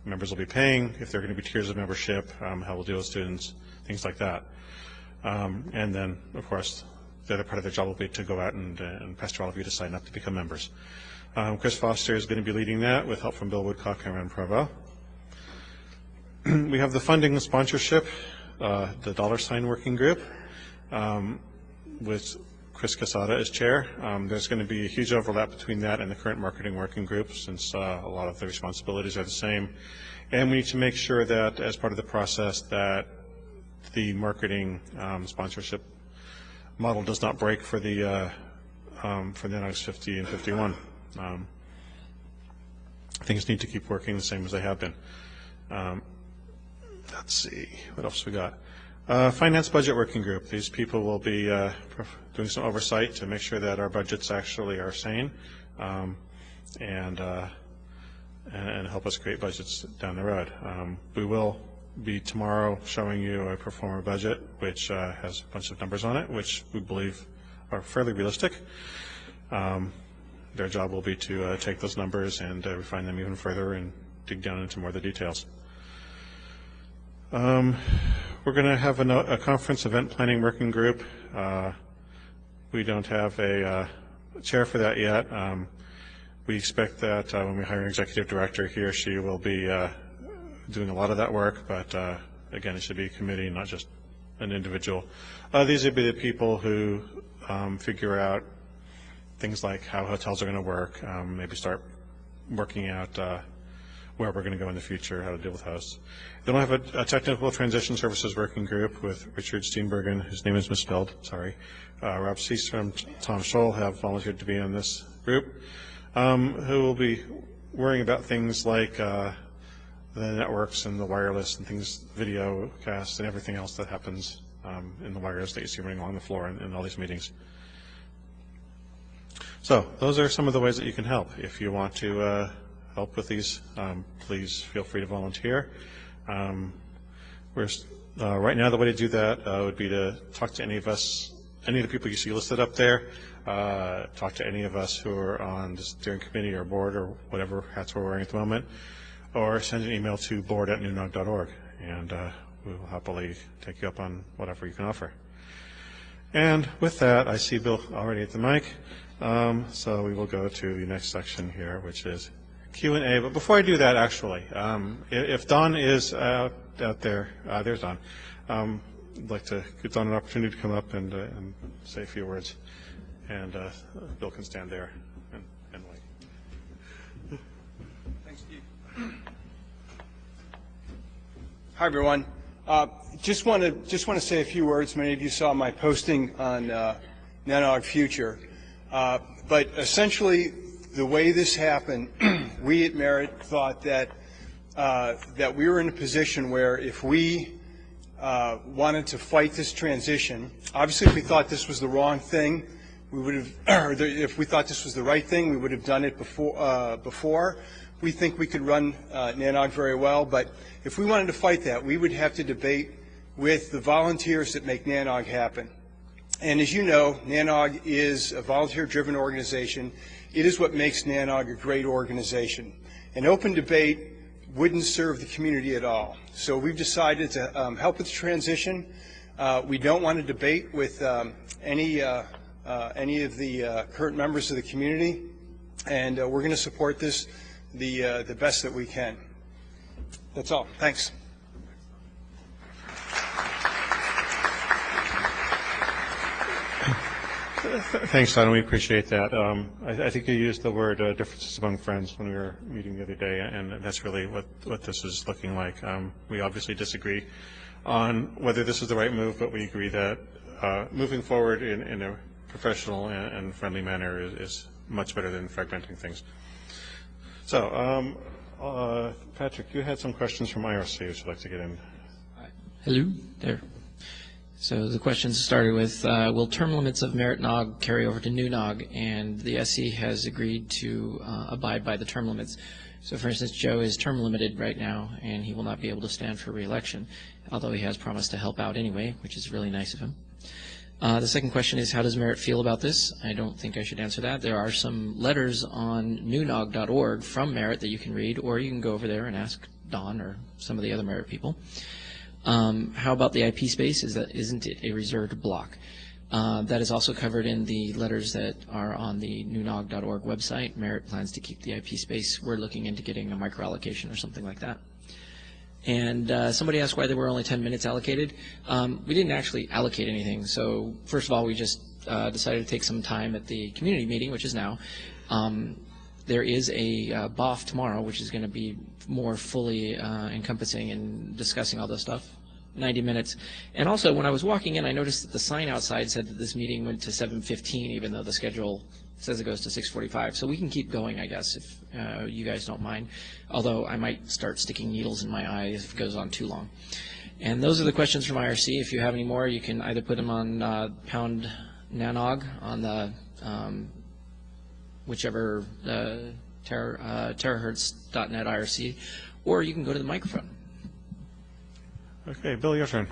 members will be paying, if there are going to be tiers of membership, how we'll deal with students, things like that. And then, of course, the other part of their job will be to go out and pester all of you to sign up to become members. Chris Foster is going to be leading that with help from Bill Woodcock and Ron Provo. We have the funding and sponsorship, the $ working group, with Chris Casada as chair. There's going to be a huge overlap between that and the current marketing working group, since a lot of the responsibilities are the same. And we need to make sure that as part of the process that the marketing sponsorship model does not break for the NANOGs 50 and 51. Things need to keep working the same as they have been. Let's see, what else we got? Finance budget working group. These people will be doing some oversight to make sure that our budgets actually are sane, and help us create budgets down the road. We will be tomorrow showing you a pro forma budget, which has a bunch of numbers on it, which we believe are fairly realistic. Their job will be to take those numbers and refine them even further and dig down into more of the details. We're going to have a conference event planning working group. We don't have a chair for that yet. We expect that when we hire an executive director, he or she will be doing a lot of that work, but again, it should be a committee, not just an individual. These would be the people who figure out things like how hotels are going to work, maybe start working out where we're going to go in the future, how to deal with hosts. Then we'll have a technical transition services working group with Richard Steenbergen, whose name is misspelled, sorry. Rob Seastrom, Tom Scholl have volunteered to be on this group, who will be worrying about things like the networks and the wireless and things, video casts and everything else that happens in the wires that you see running along the floor in all these meetings. So those are some of the ways that you can help. If you want to help with these, please feel free to volunteer. Right now, the way to do that would be to talk to any of us, any of the people you see listed up there, talk to any of us who are on the steering committee or board or whatever hats we're wearing at the moment, or send an email to board@nanog.org, and we will happily take you up on whatever you can offer. And with that, I see Bill already at the mic, so we will go to the next section here, which is Q&A. But before I do that, actually, if Don is out there, there's Don. I'd like to give Don an opportunity to come up and say a few words, and Bill can stand there and wait. Thanks, Steve. Hi, everyone. Just want to say a few words. Many of you saw my posting on NANOG Future, but essentially, the way this happened, we at Merit thought that we were in a position where if we wanted to fight this transition, obviously if we thought this was the wrong thing, we would have, or if we thought this was the right thing, we would have done it before. We think we could run NANOG very well, but if we wanted to fight that, we would have to debate with the volunteers that make NANOG happen. And as you know, NANOG is a volunteer-driven organization. It is what makes NANOG a great organization. An open debate wouldn't serve the community at all. So we've decided to help with the transition. We don't want to debate with any of the current members of the community, and we're going to support this the best that we can. That's all. Thanks. Thanks, Don. We appreciate that. I think you used the word differences among friends when we were meeting the other day, and that's really what this is looking like. We obviously disagree on whether this is the right move, but we agree that moving forward in a professional and friendly manner is much better than fragmenting things. So, Patrick, you had some questions from IRC, which you'd like to get in. Hello there. So the questions started with, will term limits of Merit NOG carry over to new NOG? And the SC has agreed to abide by the term limits. So for instance, Joe is term limited right now, and he will not be able to stand for re-election, although he has promised to help out anyway, which is really nice of him. The second question is, how does Merit feel about this? I don't think I should answer that. There are some letters on NANOG.org from Merit that you can read, or you can go over there and ask Don or some of the other Merit people. How about the IP space? Isn't it a reserved block? That is also covered in the letters that are on the NANOG.org website. Merit plans to keep the IP space. We're looking into getting a microallocation or something like that. And somebody asked why there were only 10 minutes allocated. We didn't actually allocate anything. So first of all, we just decided to take some time at the community meeting, which is now. There is a BOF tomorrow, which is going to be more fully encompassing and discussing all this stuff. 90 minutes. And also, when I was walking in, I noticed that the sign outside said that this meeting went to 7:15, even though the schedule says it goes to 6:45. So we can keep going, I guess, if you guys don't mind. Although I might start sticking needles in my eye if it goes on too long. And those are the questions from IRC. If you have any more, you can either put them on pound NANOG on the whichever terahertz.net IRC, or you can go to the microphone. Okay, Bill, your turn.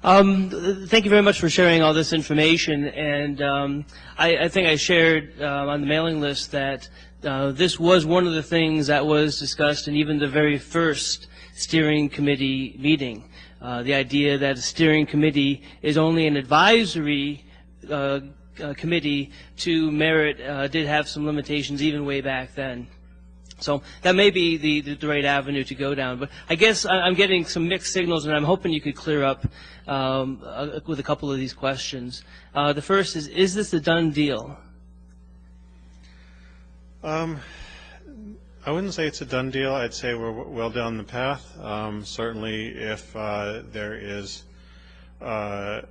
Thank you very much for sharing all this information. And I think I shared on the mailing list that this was one of the things that was discussed in even the very first steering committee meeting. The idea that a steering committee is only an advisory committee to Merit did have some limitations even way back then. So that may be the right avenue to go down. But I guess I'm getting some mixed signals, and I'm hoping you could clear up with a couple of these questions. The first is this a done deal? I wouldn't say it's a done deal. I'd say we're well down the path. Certainly, if there is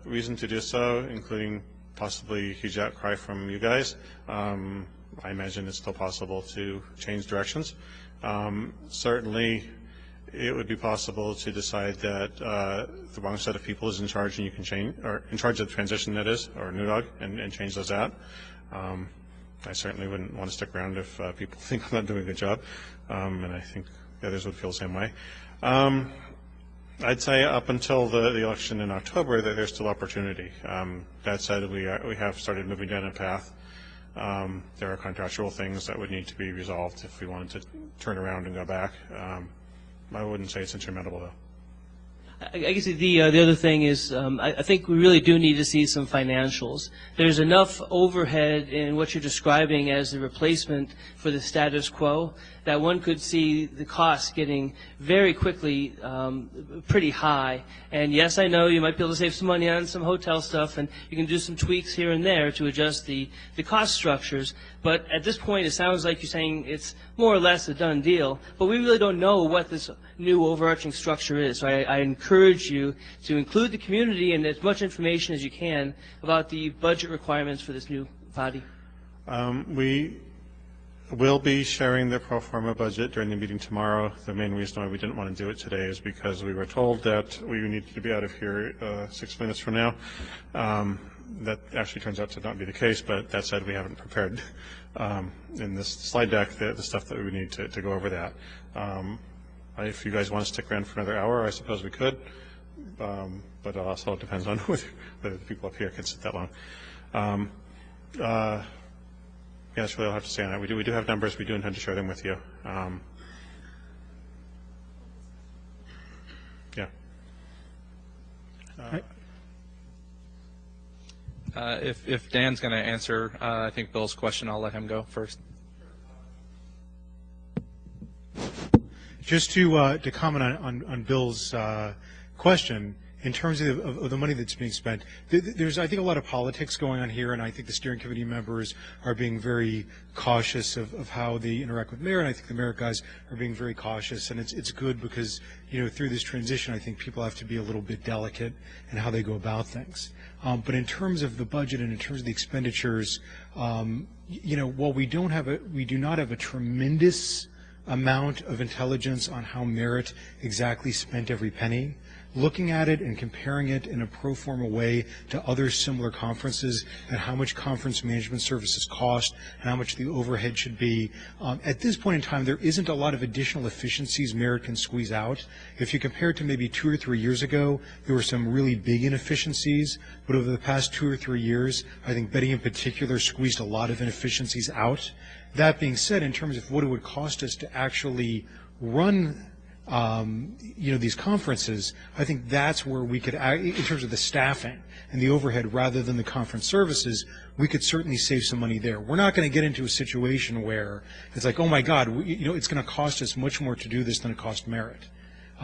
reason to do so, including possibly a huge outcry from you guys, I imagine it's still possible to change directions. Certainly, it would be possible to decide that the wrong set of people is in charge, and you can change, or in charge of the transition, that is, or NUDOG, and change those out. I certainly wouldn't want to stick around if people think I'm not doing a good job, and I think the others would feel the same way. I'd say up until the election in October that there's still opportunity. That said, we have started moving down a path. There are contractual things that would need to be resolved if we wanted to turn around and go back. I wouldn't say it's insurmountable, though. I guess the other thing is I think we really do need to see some financials. There's enough overhead in what you're describing as the replacement for the status quo that one could see the costs getting very quickly pretty high. And yes, I know you might be able to save some money on some hotel stuff, and you can do some tweaks here and there to adjust the cost structures. But at this point, it sounds like you're saying it's more or less a done deal. But we really don't know what this new overarching structure is. So I encourage you to include the community and as much information as you can about the budget requirements for this new body. We will be sharing the pro forma budget during the meeting tomorrow. The main reason why we didn't want to do it today is because we were told that we needed to be out of here 6 minutes from now. That actually turns out to not be the case, but that said, we haven't prepared in this slide deck the stuff that we would need to go over that. If you guys want to stick around for another hour, I suppose we could, but it also depends on whether the people up here can sit that long. Yeah, that's really all I have to say on that. We do have numbers. We do intend to share them with you. Yeah. If Dan's going to answer, I think Bill's question, I'll let him go first. Just to comment on Bill's question, in terms of the money that's being spent, there's, I think, a lot of politics going on here, and I think the steering committee members are being very cautious of how they interact with Merit, and I think the Merit guys are being very cautious, and it's good because, you know, through this transition, I think people have to be a little bit delicate in how they go about things. But in terms of the budget and in terms of the expenditures, you know, while we do not have a tremendous amount of intelligence on how Merit exactly spent every penny, looking at it and comparing it in a pro forma way to other similar conferences and how much conference management services cost and how much the overhead should be. At this point in time, there isn't a lot of additional efficiencies Merit can squeeze out. If you compare it to maybe 2 or 3 years ago, there were some really big inefficiencies, but over the past 2 or 3 years, I think Betty in particular squeezed a lot of inefficiencies out. That being said, in terms of what it would cost us to actually run these conferences, I think that's where we could, in terms of the staffing and the overhead rather than the conference services, we could certainly save some money there. We're not going to get into a situation where it's like, oh my God, it's going to cost us much more to do this than it cost Merit.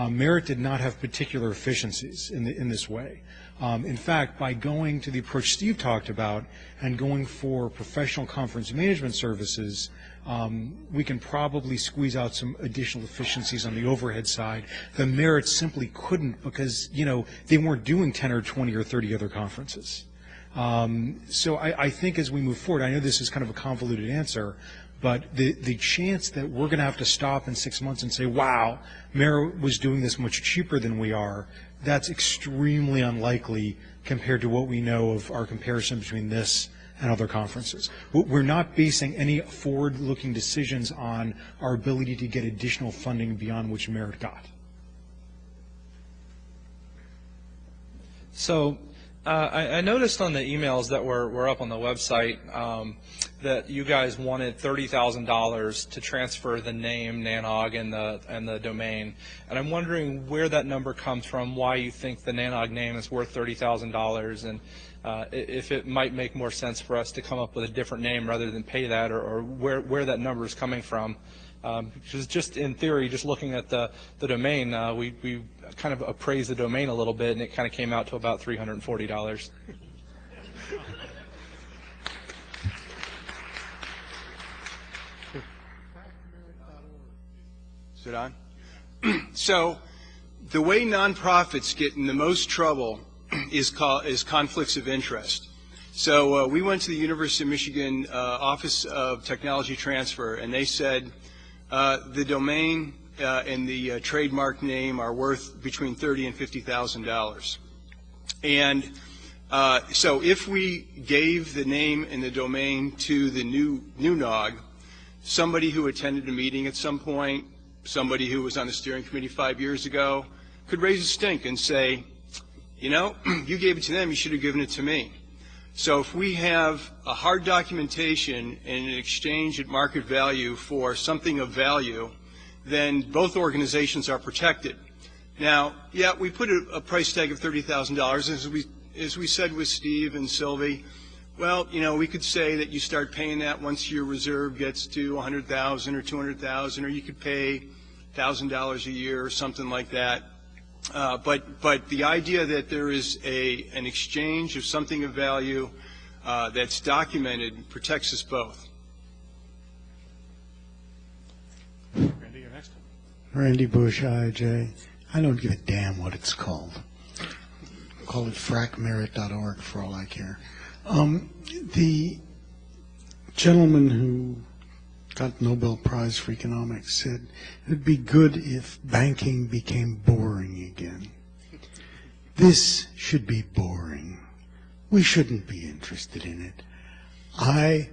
Merit did not have particular efficiencies in this way. In fact, by going to the approach Steve talked about and going for professional conference management services, we can probably squeeze out some additional efficiencies on the overhead side. The Merit simply couldn't because, they weren't doing 10 or 20 or 30 other conferences. So I think as we move forward, I know this is kind of a convoluted answer, but the chance that we're going to have to stop in 6 months and say, wow, Merit was doing this much cheaper than we are, that's extremely unlikely compared to what we know of our comparison between this and other conferences. We're not basing any forward-looking decisions on our ability to get additional funding beyond which Merit got. So I noticed on the emails that were up on the website that you guys wanted $30,000 to transfer the name NANOG and the domain, and I'm wondering where that number comes from, why you think the NANOG name is worth $30,000, and if it might make more sense for us to come up with a different name rather than pay that, or where that number is coming from. Because just in theory, just looking at the domain, we kind of appraised the domain a little bit, and it kind of came out to about $340. Is it on? So the way nonprofits get in the most trouble is conflicts of interest. So we went to the University of Michigan Office of Technology Transfer, and they said the domain and the trademark name are worth between $30,000 and $50,000. And so if we gave the name and the domain to the new NOG, somebody who attended a meeting at some point, somebody who was on the steering committee 5 years ago, could raise a stink and say, you gave it to them, you should have given it to me. So if we have a hard documentation and an exchange at market value for something of value, then both organizations are protected. Now, yeah, we put a price tag of $30,000, as we said with Steve and Sylvie. Well, we could say that you start paying that once your reserve gets to $100,000 or $200,000, or you could pay $1,000 a year or something like that. But the idea that there is an exchange of something of value that's documented protects us both. Randy, you're next. Randy Bush, IJ. I don't give a damn what it's called. Call it fracmerit.org for all I care. The gentleman who got Nobel Prize for Economics said it'd be good if banking became boring again. This should be boring. We shouldn't be interested in it. I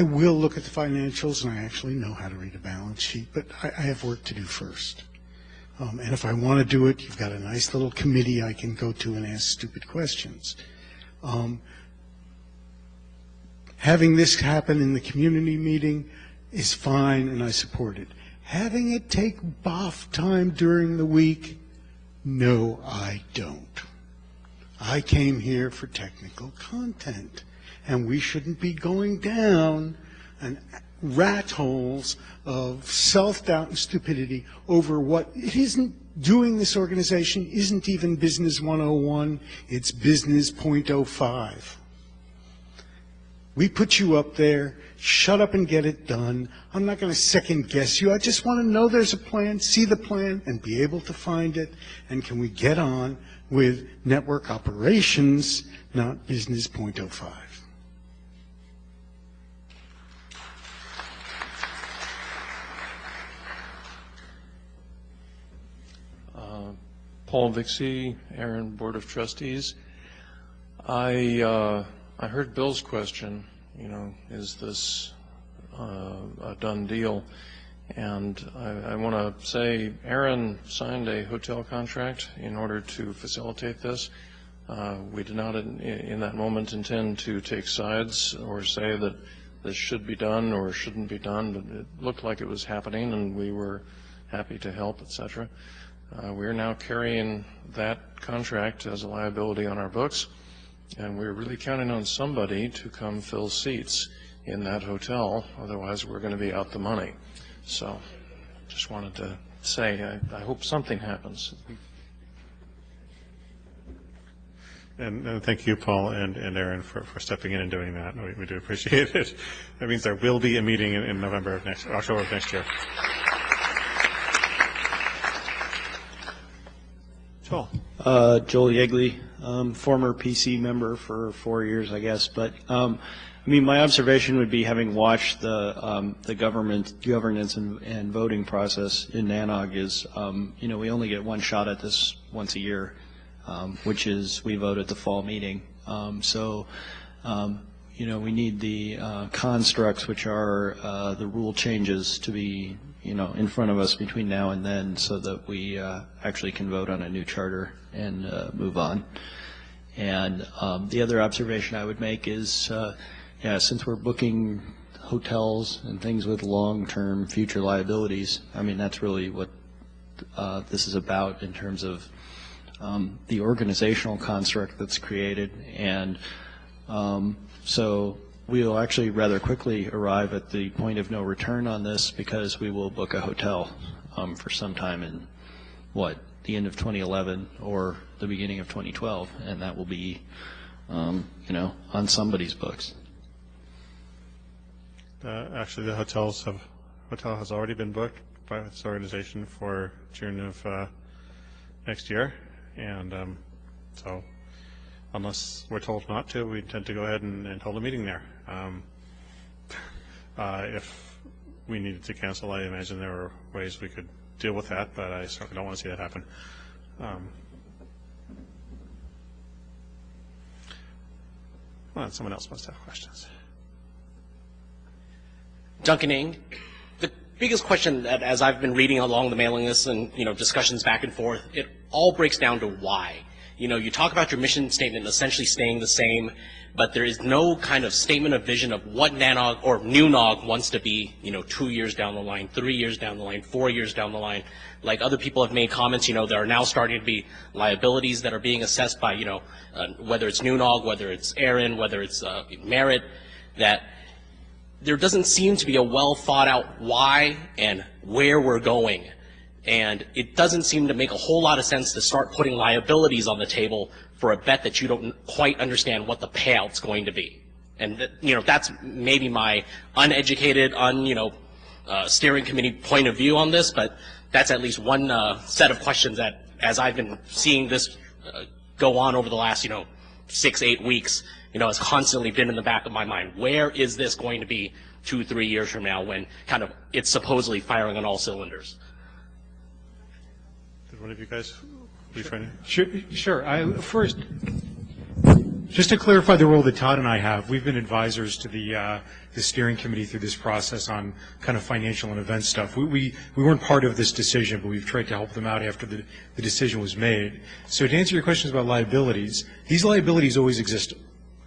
will look at the financials, and I actually know how to read a balance sheet, but I have work to do first. And if I want to do it, you've got a nice little committee I can go to and ask stupid questions. Having this happen in the community meeting is fine, and I support it. Having it take BOF time during the week, no, I don't. I came here for technical content, and we shouldn't be going down rat holes of self-doubt and stupidity over what it isn't doing. This organization isn't even Business 101, it's Business .05. We put you up there, shut up and get it done. I'm not going to second guess you. I just want to know there's a plan, see the plan, and be able to find it. And can we get on with network operations, not Business .05? Paul Vixie, Aaron, Board of Trustees. I heard Bill's question, is this a done deal? And I want to say Aaron signed a hotel contract in order to facilitate this. We did not in that moment intend to take sides or say that this should be done or shouldn't be done, but it looked like it was happening and we were happy to help, etc. We are now carrying that contract as a liability on our books, and we're really counting on somebody to come fill seats in that hotel, otherwise we're going to be out the money. So just wanted to say I hope something happens. And thank you, Paul and Aaron, for stepping in and doing that. We do appreciate it. That means there will be a meeting in October of next year. Joel. Joel Yegley, former PC member for 4 years, I guess. But my observation would be, having watched the governance and voting process in NANOG, is we only get one shot at this once a year, which is we vote at the fall meeting. We need the constructs, which are the rule changes, to be in front of us between now and then, so that we actually can vote on a new charter and move on. And the other observation I would make is, since we're booking hotels and things with long-term future liabilities, that's really what this is about in terms of the organizational construct that's created. And so we'll actually rather quickly arrive at the point of no return on this, because we will book a hotel for some time in, the end of 2011 or the beginning of 2012, and that will be, on somebody's books. Actually, the hotel has already been booked by this organization for June of next year, and so unless we're told not to, we intend to go ahead and hold a meeting there. If we needed to cancel, I imagine there were ways we could deal with that, but I certainly don't want to see that happen. Well, someone else must have questions. Duncan Ng. The biggest question that, as I've been reading along the mailing list and discussions back and forth, it all breaks down to why. You talk about your mission statement essentially staying the same, but there is no kind of statement of vision of what NANOG or new NOG wants to be, 2 years down the line, 3 years down the line, 4 years down the line. Like other people have made comments, there are now starting to be liabilities that are being assessed by, whether it's new NOG, whether it's Aaron, whether it's Merit, that there doesn't seem to be a well thought out why and where we're going. And it doesn't seem to make a whole lot of sense to start putting liabilities on the table for a bet that you don't quite understand what the payout's going to be. And that's maybe my uneducated, steering committee point of view on this, but that's at least one set of questions that, as I've been seeing this go on over the last 6-8 weeks, has constantly been in the back of my mind. Where is this going to be 2-3 years from now, when kind of it's supposedly firing on all cylinders? Did one of you guys be trying to? Sure. First, just to clarify the role that Todd and I have, we've been advisors to the steering committee through this process on kind of financial and event stuff. We weren't part of this decision, but we've tried to help them out after the decision was made. So to answer your questions about liabilities, these liabilities always existed.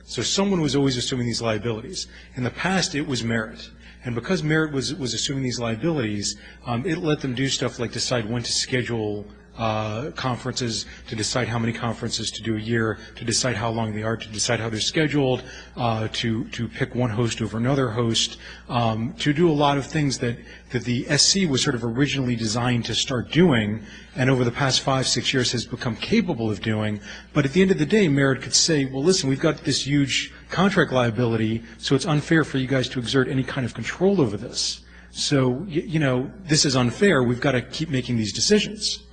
So someone was always assuming these liabilities. In the past, it was Merit. And because Merit was assuming these liabilities, it let them do stuff like decide when to schedule conferences, to decide how many conferences to do a year, to decide how long they are, to decide how they're scheduled, to pick one host over another host, to do a lot of things that the SC was sort of originally designed to start doing, and over the past 5-6 years has become capable of doing. But at the end of the day, Merit could say, well, listen, we've got this huge contract liability, so it's unfair for you guys to exert any kind of control over this. So, this is unfair. We've got to keep making these decisions.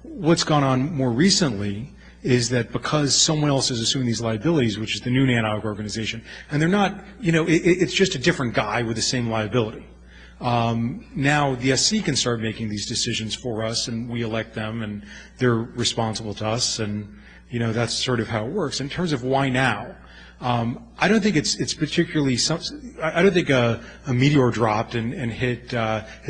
What's gone on more recently is that because someone else is assuming these liabilities, which is the new NANOG organization, and they're not, it's just a different guy with the same liability. Now the SC can start making these decisions for us, and we elect them, and they're responsible to us, and that's sort of how it works. In terms of why now, I don't think it's particularly. I don't think a meteor dropped and hit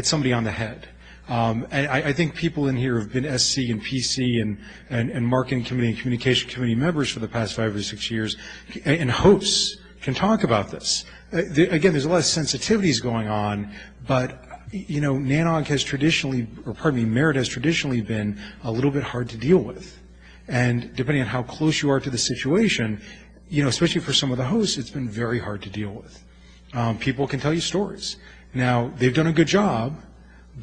somebody on the head. And I think people in here have been SC and PC and marketing committee and communication committee members for the past 5 or 6 years, and hosts can talk about this. Again, there's a lot of sensitivities going on, but NANOG has traditionally, Merit has traditionally been a little bit hard to deal with, and depending on how close you are to the situation, especially for some of the hosts, it's been very hard to deal with. People can tell you stories. Now, they've done a good job,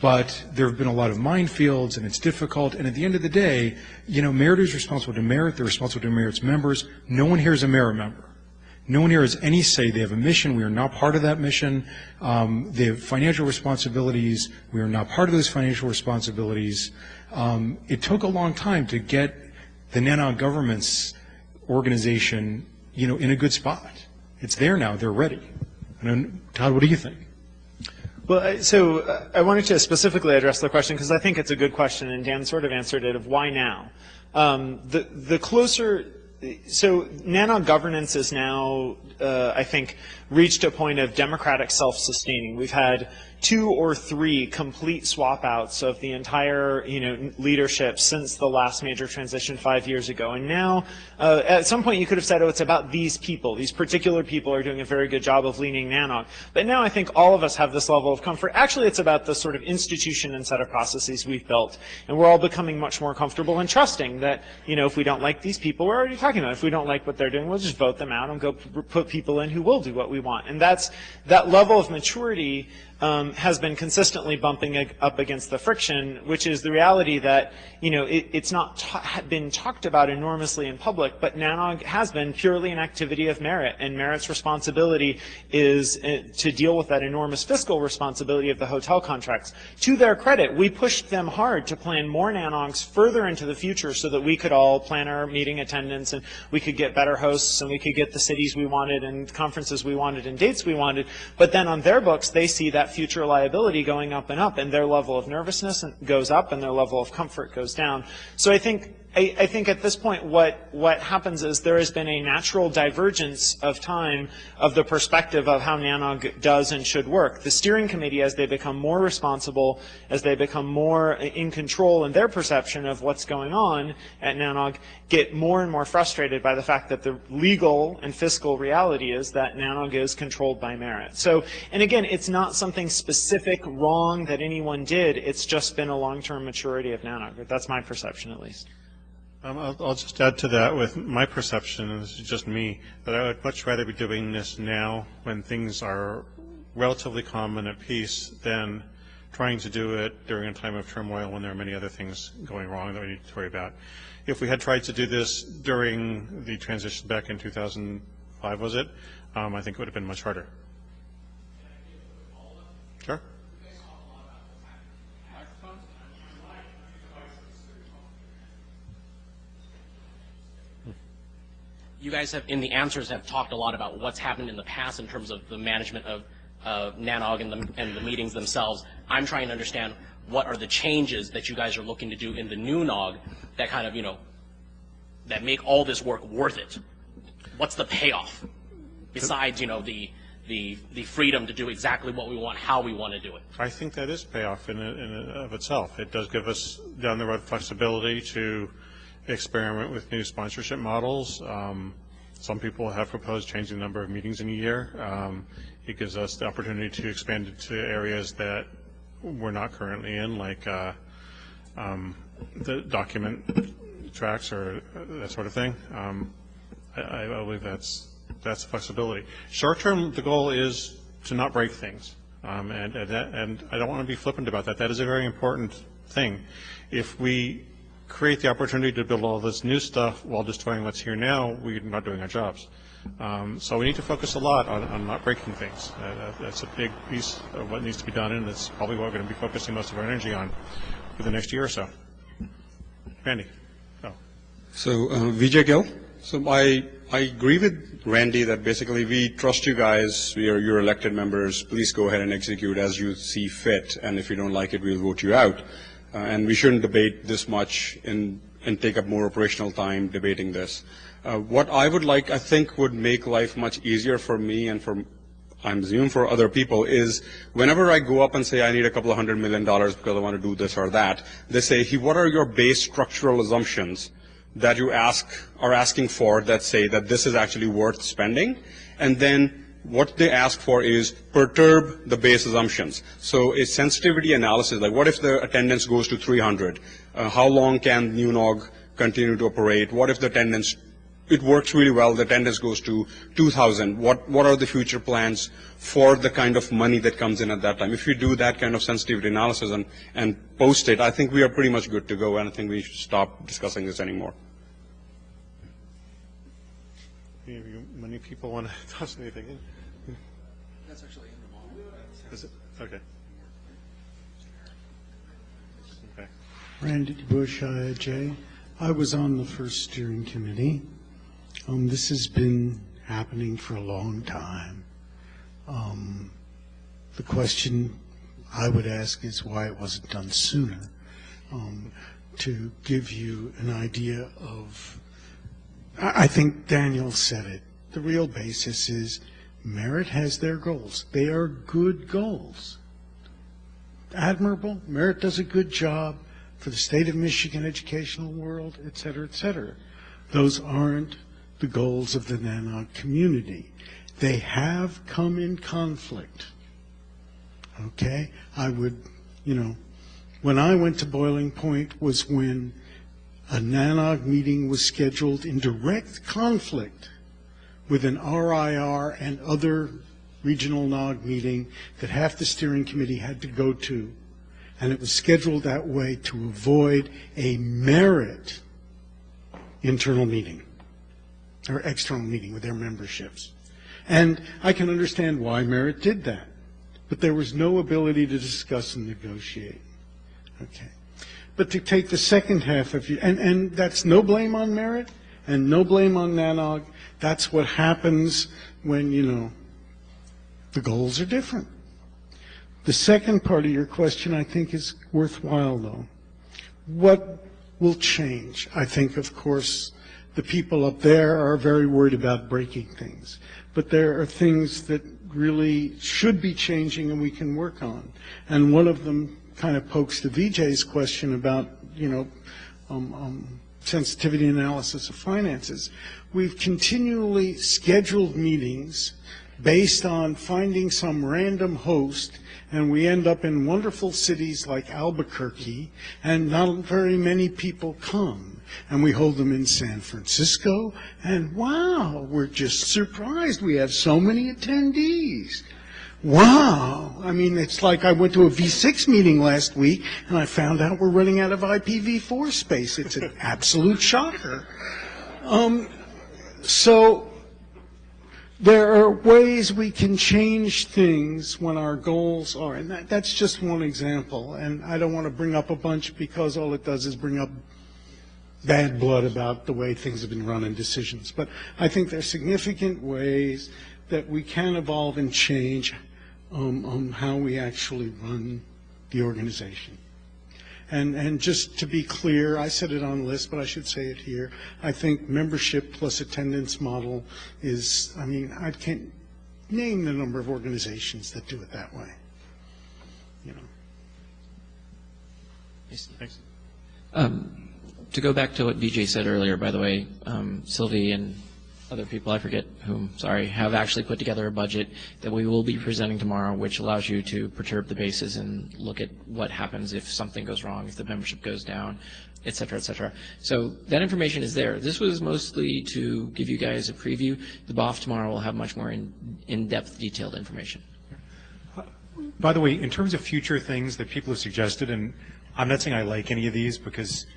but there have been a lot of minefields, and it's difficult. And at the end of the day, Merit is responsible to Merit. They're responsible to Merit's members. No one here is a Merit member. No one here has any say. They have a mission. We are not part of that mission. They have financial responsibilities. We are not part of those financial responsibilities. It took a long time to get the NANOG government's organization, in a good spot. It's there now. They're ready. Todd, what do you think? Well, so I wanted to specifically address the question because I think it's a good question, and Dan sort of answered it of why now. The closer, so NANOG governance is now, I think, reached a point of democratic self-sustaining. We've had 2 or 3 complete swap outs of the entire leadership since the last major transition 5 years ago. And now, at some point you could have said, oh, it's about these people. These particular people are doing a very good job of leading NANOG. But now I think all of us have this level of comfort. Actually, it's about the sort of institution and set of processes we've built. And we're all becoming much more comfortable and trusting that, if we don't like these people, we're already talking about it. If we don't like what they're doing, we'll just vote them out and go put people in who will do what we want. And that level of maturity has been consistently bumping up against the friction, which is the reality that, it's not been talked about enormously in public, but NANOG has been purely an activity of Merit, and Merit's responsibility is to deal with that enormous fiscal responsibility of the hotel contracts. To their credit, we pushed them hard to plan more NANOGs further into the future so that we could all plan our meeting attendance, and we could get better hosts, and we could get the cities we wanted, and conferences we wanted, and dates we wanted. But then on their books, they see that future liability going up, and their level of nervousness goes up, and their level of comfort goes down. So I think at this point what happens is there has been a natural divergence of time of the perspective of how NANOG does and should work. The steering committee, as they become more responsible, as they become more in control in their perception of what's going on at NANOG, get more and more frustrated by the fact that the legal and fiscal reality is that NANOG is controlled by Merit. So, and again, it's not something specific wrong that anyone did. It's just been a long-term maturity of NANOG. That's my perception, at least. I'll just add to that with my perception, and this is just me, that I would much rather be doing this now when things are relatively calm and at peace than trying to do it during a time of turmoil when there are many other things going wrong that we need to worry about. If we had tried to do this during the transition back in 2005, was it? I think it would have been much harder. Sure. You guys have, in the answers, have talked a lot about what's happened in the past in terms of the management of NANOG and the meetings themselves. I'm trying to understand what are the changes that you guys are looking to do in the new NOG that kind of, that make all this work worth it. What's the payoff besides, the freedom to do exactly what we want, how we want to do it? I think that is payoff in and of itself. It does give us down the road flexibility to experiment with new sponsorship models. Some people have proposed changing the number of meetings in a year. It gives us the opportunity to expand into areas that we're not currently in, like the document tracks or that sort of thing. I believe that's flexibility. Short term, the goal is to not break things, and I don't want to be flippant about that. That is a very important thing. If we create the opportunity to build all this new stuff while destroying what's here now, we're not doing our jobs. So we need to focus a lot on not breaking things. That's a big piece of what needs to be done, and that's probably what we're going to be focusing most of our energy on for the next year or so. Randy. Oh. So, Vijay Gill. So I agree with Randy that basically we trust you guys. We are your elected members. Please go ahead and execute as you see fit. And if you don't like it, we'll vote you out. And we shouldn't debate this much and take up more operational time debating this. What I would like, I think, would make life much easier for me and for, I'm assuming, for other people is whenever I go up and say I need a couple of $100 million because I want to do this or that, they say, hey, what are your base structural assumptions that you are asking for that say that this is actually worth spending? And then what they ask for is perturb the base assumptions. So a sensitivity analysis, like what if the attendance goes to 300? How long can NANOG continue to operate? What if the attendance, it works really well, the attendance goes to 2,000? What are the future plans for the kind of money that comes in at that time? If you do that kind of sensitivity analysis and post it, I think we are pretty much good to go, and I think we should stop discussing this anymore. Many people want to toss anything in. That's actually in the model. Is it? Okay. Okay. Randy Bush, IAJ. I was on the first steering committee. This has been happening for a long time. The question I would ask is why it wasn't done sooner. To give you an idea of, I think Daniel said it, the real basis is Merit has their goals. They are good goals. Admirable. Merit does a good job for the state of Michigan educational world, et cetera, et cetera. Those aren't the goals of the NANOG community. They have come in conflict. Okay? I would, when I went to Boiling Point was when a NANOG meeting was scheduled in direct conflict with an RIR and other regional NOG meeting that half the steering committee had to go to. And it was scheduled that way to avoid a Merit internal meeting or external meeting with their memberships. And I can understand why Merit did that. But there was no ability to discuss and negotiate. Okay. But to take the second half of you, and that's no blame on Merit and no blame on NANOG. That's what happens when, the goals are different. The second part of your question, I think, is worthwhile, though. What will change? I think, of course, the people up there are very worried about breaking things. But there are things that really should be changing and we can work on. And one of them kind of pokes to Vijay's question about, sensitivity analysis of finances. We've continually scheduled meetings based on finding some random host, and we end up in wonderful cities like Albuquerque, and not very many people come. And we hold them in San Francisco, and wow, we're just surprised we have so many attendees. Wow. I mean, it's like I went to a V6 meeting last week, and I found out we're running out of IPv4 space. It's an absolute shocker. So there are ways we can change things when our goals are, and that's just one example. And I don't want to bring up a bunch because all it does is bring up bad blood about the way things have been run and decisions. But I think there are significant ways that we can evolve and change how we actually run the organization. And just to be clear, I said it on the list, but I should say it here. I think membership plus attendance model is, I can't name the number of organizations that do it that way. Thanks. To go back to what Vijay said earlier, by the way, Sylvie and other people, I forget whom, sorry, have actually put together a budget that we will be presenting tomorrow, which allows you to perturb the bases and look at what happens if something goes wrong, if the membership goes down, et cetera, et cetera. So that information is there. This was mostly to give you guys a preview. The BOF tomorrow will have much more in-depth, detailed information. By the way, in terms of future things that people have suggested, and I'm not saying I like any of these because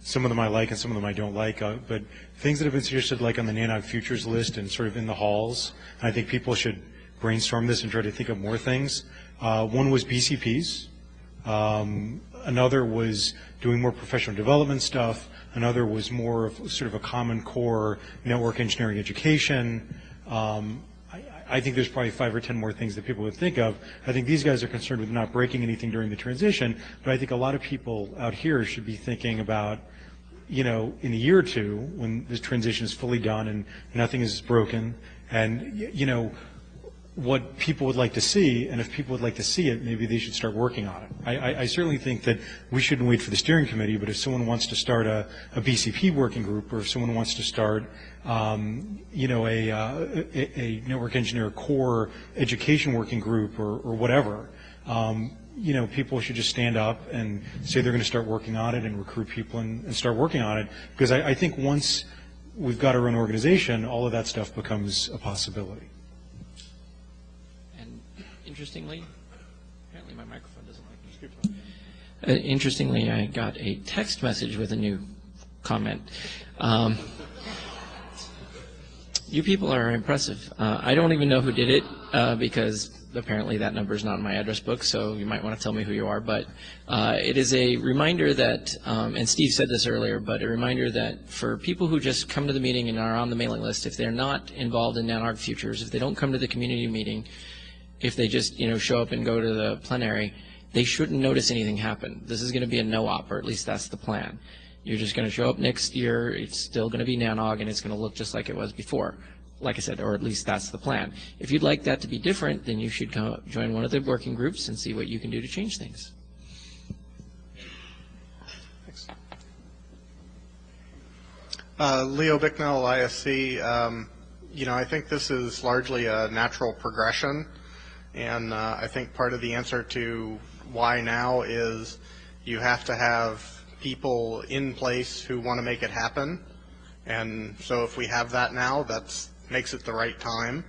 some of them I like and some of them I don't like, but things that have been suggested like on the NANOG futures list and sort of in the halls, and I think people should brainstorm this and try to think of more things. One was BCPs. Another was doing more professional development stuff. Another was more of sort of a common core network engineering education. I think there's probably 5 or 10 more things that people would think of. I think these guys are concerned with not breaking anything during the transition, but I think a lot of people out here should be thinking about, in a year or two, when this transition is fully done and nothing is broken, and, what people would like to see, and if people would like to see it, maybe they should start working on it. I certainly think that we shouldn't wait for the steering committee, but if someone wants to start a BCP working group, or if someone wants to start, a network engineer core education working group, or whatever, people should just stand up and say they're going to start working on it and recruit people and start working on it, because I think once we've got our own organization, all of that stuff becomes a possibility. Interestingly, apparently my microphone doesn't like me. Interestingly, I got a text message with a new comment. You people are impressive. I don't even know who did it because apparently that number is not in my address book, so you might want to tell me who you are. But it is a reminder that, and Steve said this earlier, but a reminder that for people who just come to the meeting and are on the mailing list, if they're not involved in NANOG Futures, if they don't come to the community meeting, if they just, show up and go to the plenary, they shouldn't notice anything happen. This is going to be a no-op, or at least that's the plan. You're just going to show up next year, it's still going to be NANOG, and it's going to look just like it was before, like I said, or at least that's the plan. If you'd like that to be different, then you should join one of the working groups and see what you can do to change things. Thanks. Leo Bicknell, ISC. I think this is largely a natural progression. And I think part of the answer to why now is you have to have people in place who want to make it happen. And so if we have that now, that makes it the right time.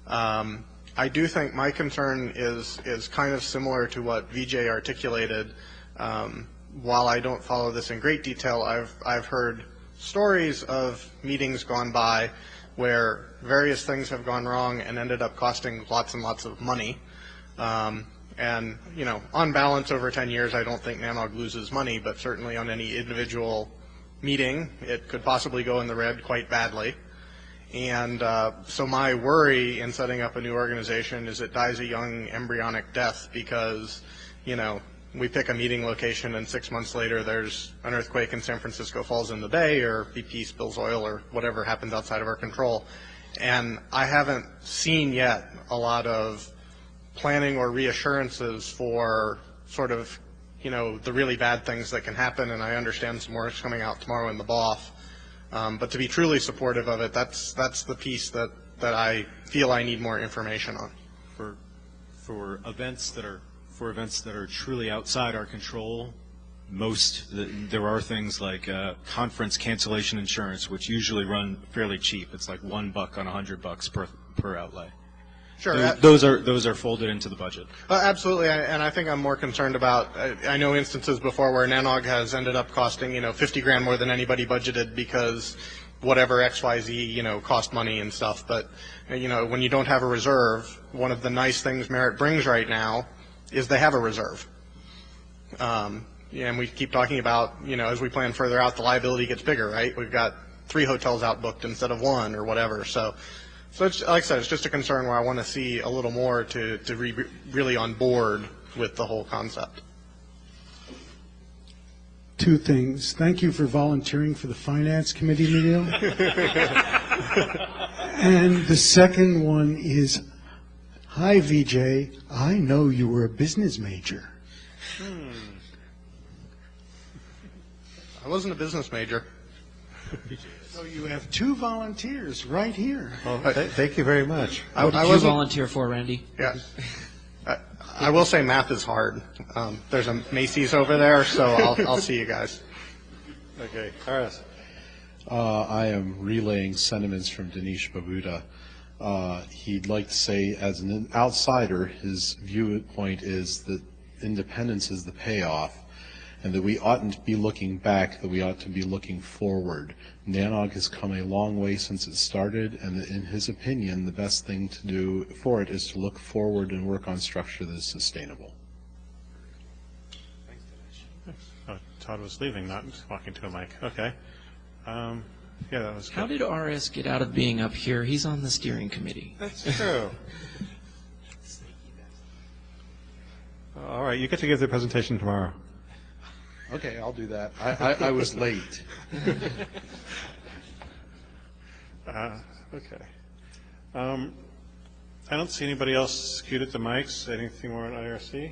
I do think my concern is kind of similar to what Vijay articulated. While I don't follow this in great detail, I've heard stories of meetings gone by where various things have gone wrong and ended up costing lots and lots of money. And, on balance over 10 years, I don't think NANOG loses money, but certainly on any individual meeting, it could possibly go in the red quite badly. And so my worry in setting up a new organization is it dies a young embryonic death because, we pick a meeting location and 6 months later there's an earthquake in San Francisco falls in the bay, or BP spills oil, or whatever happens outside of our control. And I haven't seen yet a lot of planning or reassurances for sort of, the really bad things that can happen, and I understand some more is coming out tomorrow in the BOF. But to be truly supportive of it, that's the piece that I feel I need more information on. For events that are truly outside our control, there are things like conference cancellation insurance, which usually run fairly cheap. It's like $1 on $100 per outlay. Sure. Those are folded into the budget. Absolutely, and I think I'm more concerned about, I know instances before where NANOG has ended up costing, 50 grand more than anybody budgeted because whatever XYZ, cost money and stuff. But, when you don't have a reserve, one of the nice things Merit brings right now is they have a reserve. And we keep talking about, as we plan further out, the liability gets bigger, right? We've got 3 hotels outbooked instead of 1 or whatever. So it's, like I said, it's just a concern where I want to see a little more to really on board with the whole concept. 2 things. Thank you for volunteering for the Finance Committee meal. And the second one is, hi, VJ. I know you were a business major. I wasn't a business major. So you have 2 volunteers right here. Well, thank you very much. What did you volunteer for, Randy? Yeah. I will say math is hard. There's a Macy's over there, so I'll see you guys. Okay, Karas. I am relaying sentiments from Dinesh Babuda. He'd like to say, as an outsider, his viewpoint is that independence is the payoff, and that we oughtn't be looking back, that we ought to be looking forward. NANOG has come a long way since it started, and in his opinion, the best thing to do for it is to look forward and work on structure that is sustainable. Oh, Todd was leaving, not walking to a mic. Okay. Yeah, that was good. How did RS get out of being up here? He's on the steering committee. That's true. All right, you get to give the presentation tomorrow. Okay, I'll do that. I was late. Okay. I don't see anybody else queued at the mics. Anything more on IRC?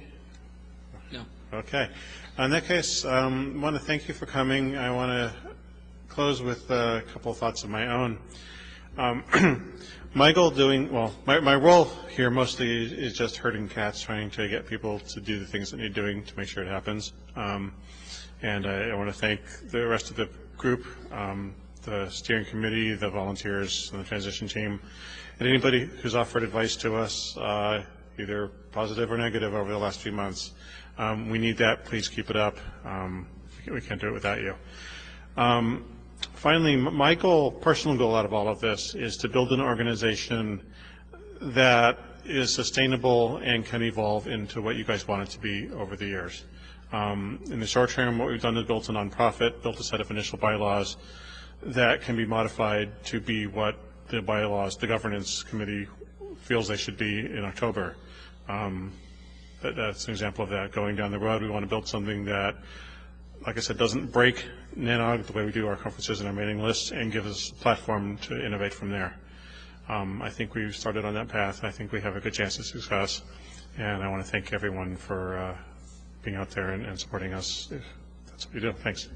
No. Okay. In that case, I want to thank you for coming. I want to close with a couple of thoughts of my own. My goal my role here mostly is just herding cats, trying to get people to do the things that need doing to make sure it happens. And I want to thank the rest of the group, the steering committee, the volunteers, and the transition team, and anybody who's offered advice to us, either positive or negative, over the last few months. We need that. Please keep it up. We can't do it without you. Finally, my personal goal out of all of this is to build an organization that is sustainable and can evolve into what you guys want it to be over the years. In the short term, what we've done is built a nonprofit, built a set of initial bylaws that can be modified to be what the bylaws, the governance committee feels they should be in October. That's an example of that. Going down the road, we want to build something that, like I said, doesn't break NANOG the way we do our conferences and our mailing lists, and gives us a platform to innovate from there. I think we've started on that path. I think we have a good chance of success, and I want to thank everyone for being out there and supporting us. That's what we do. Thanks.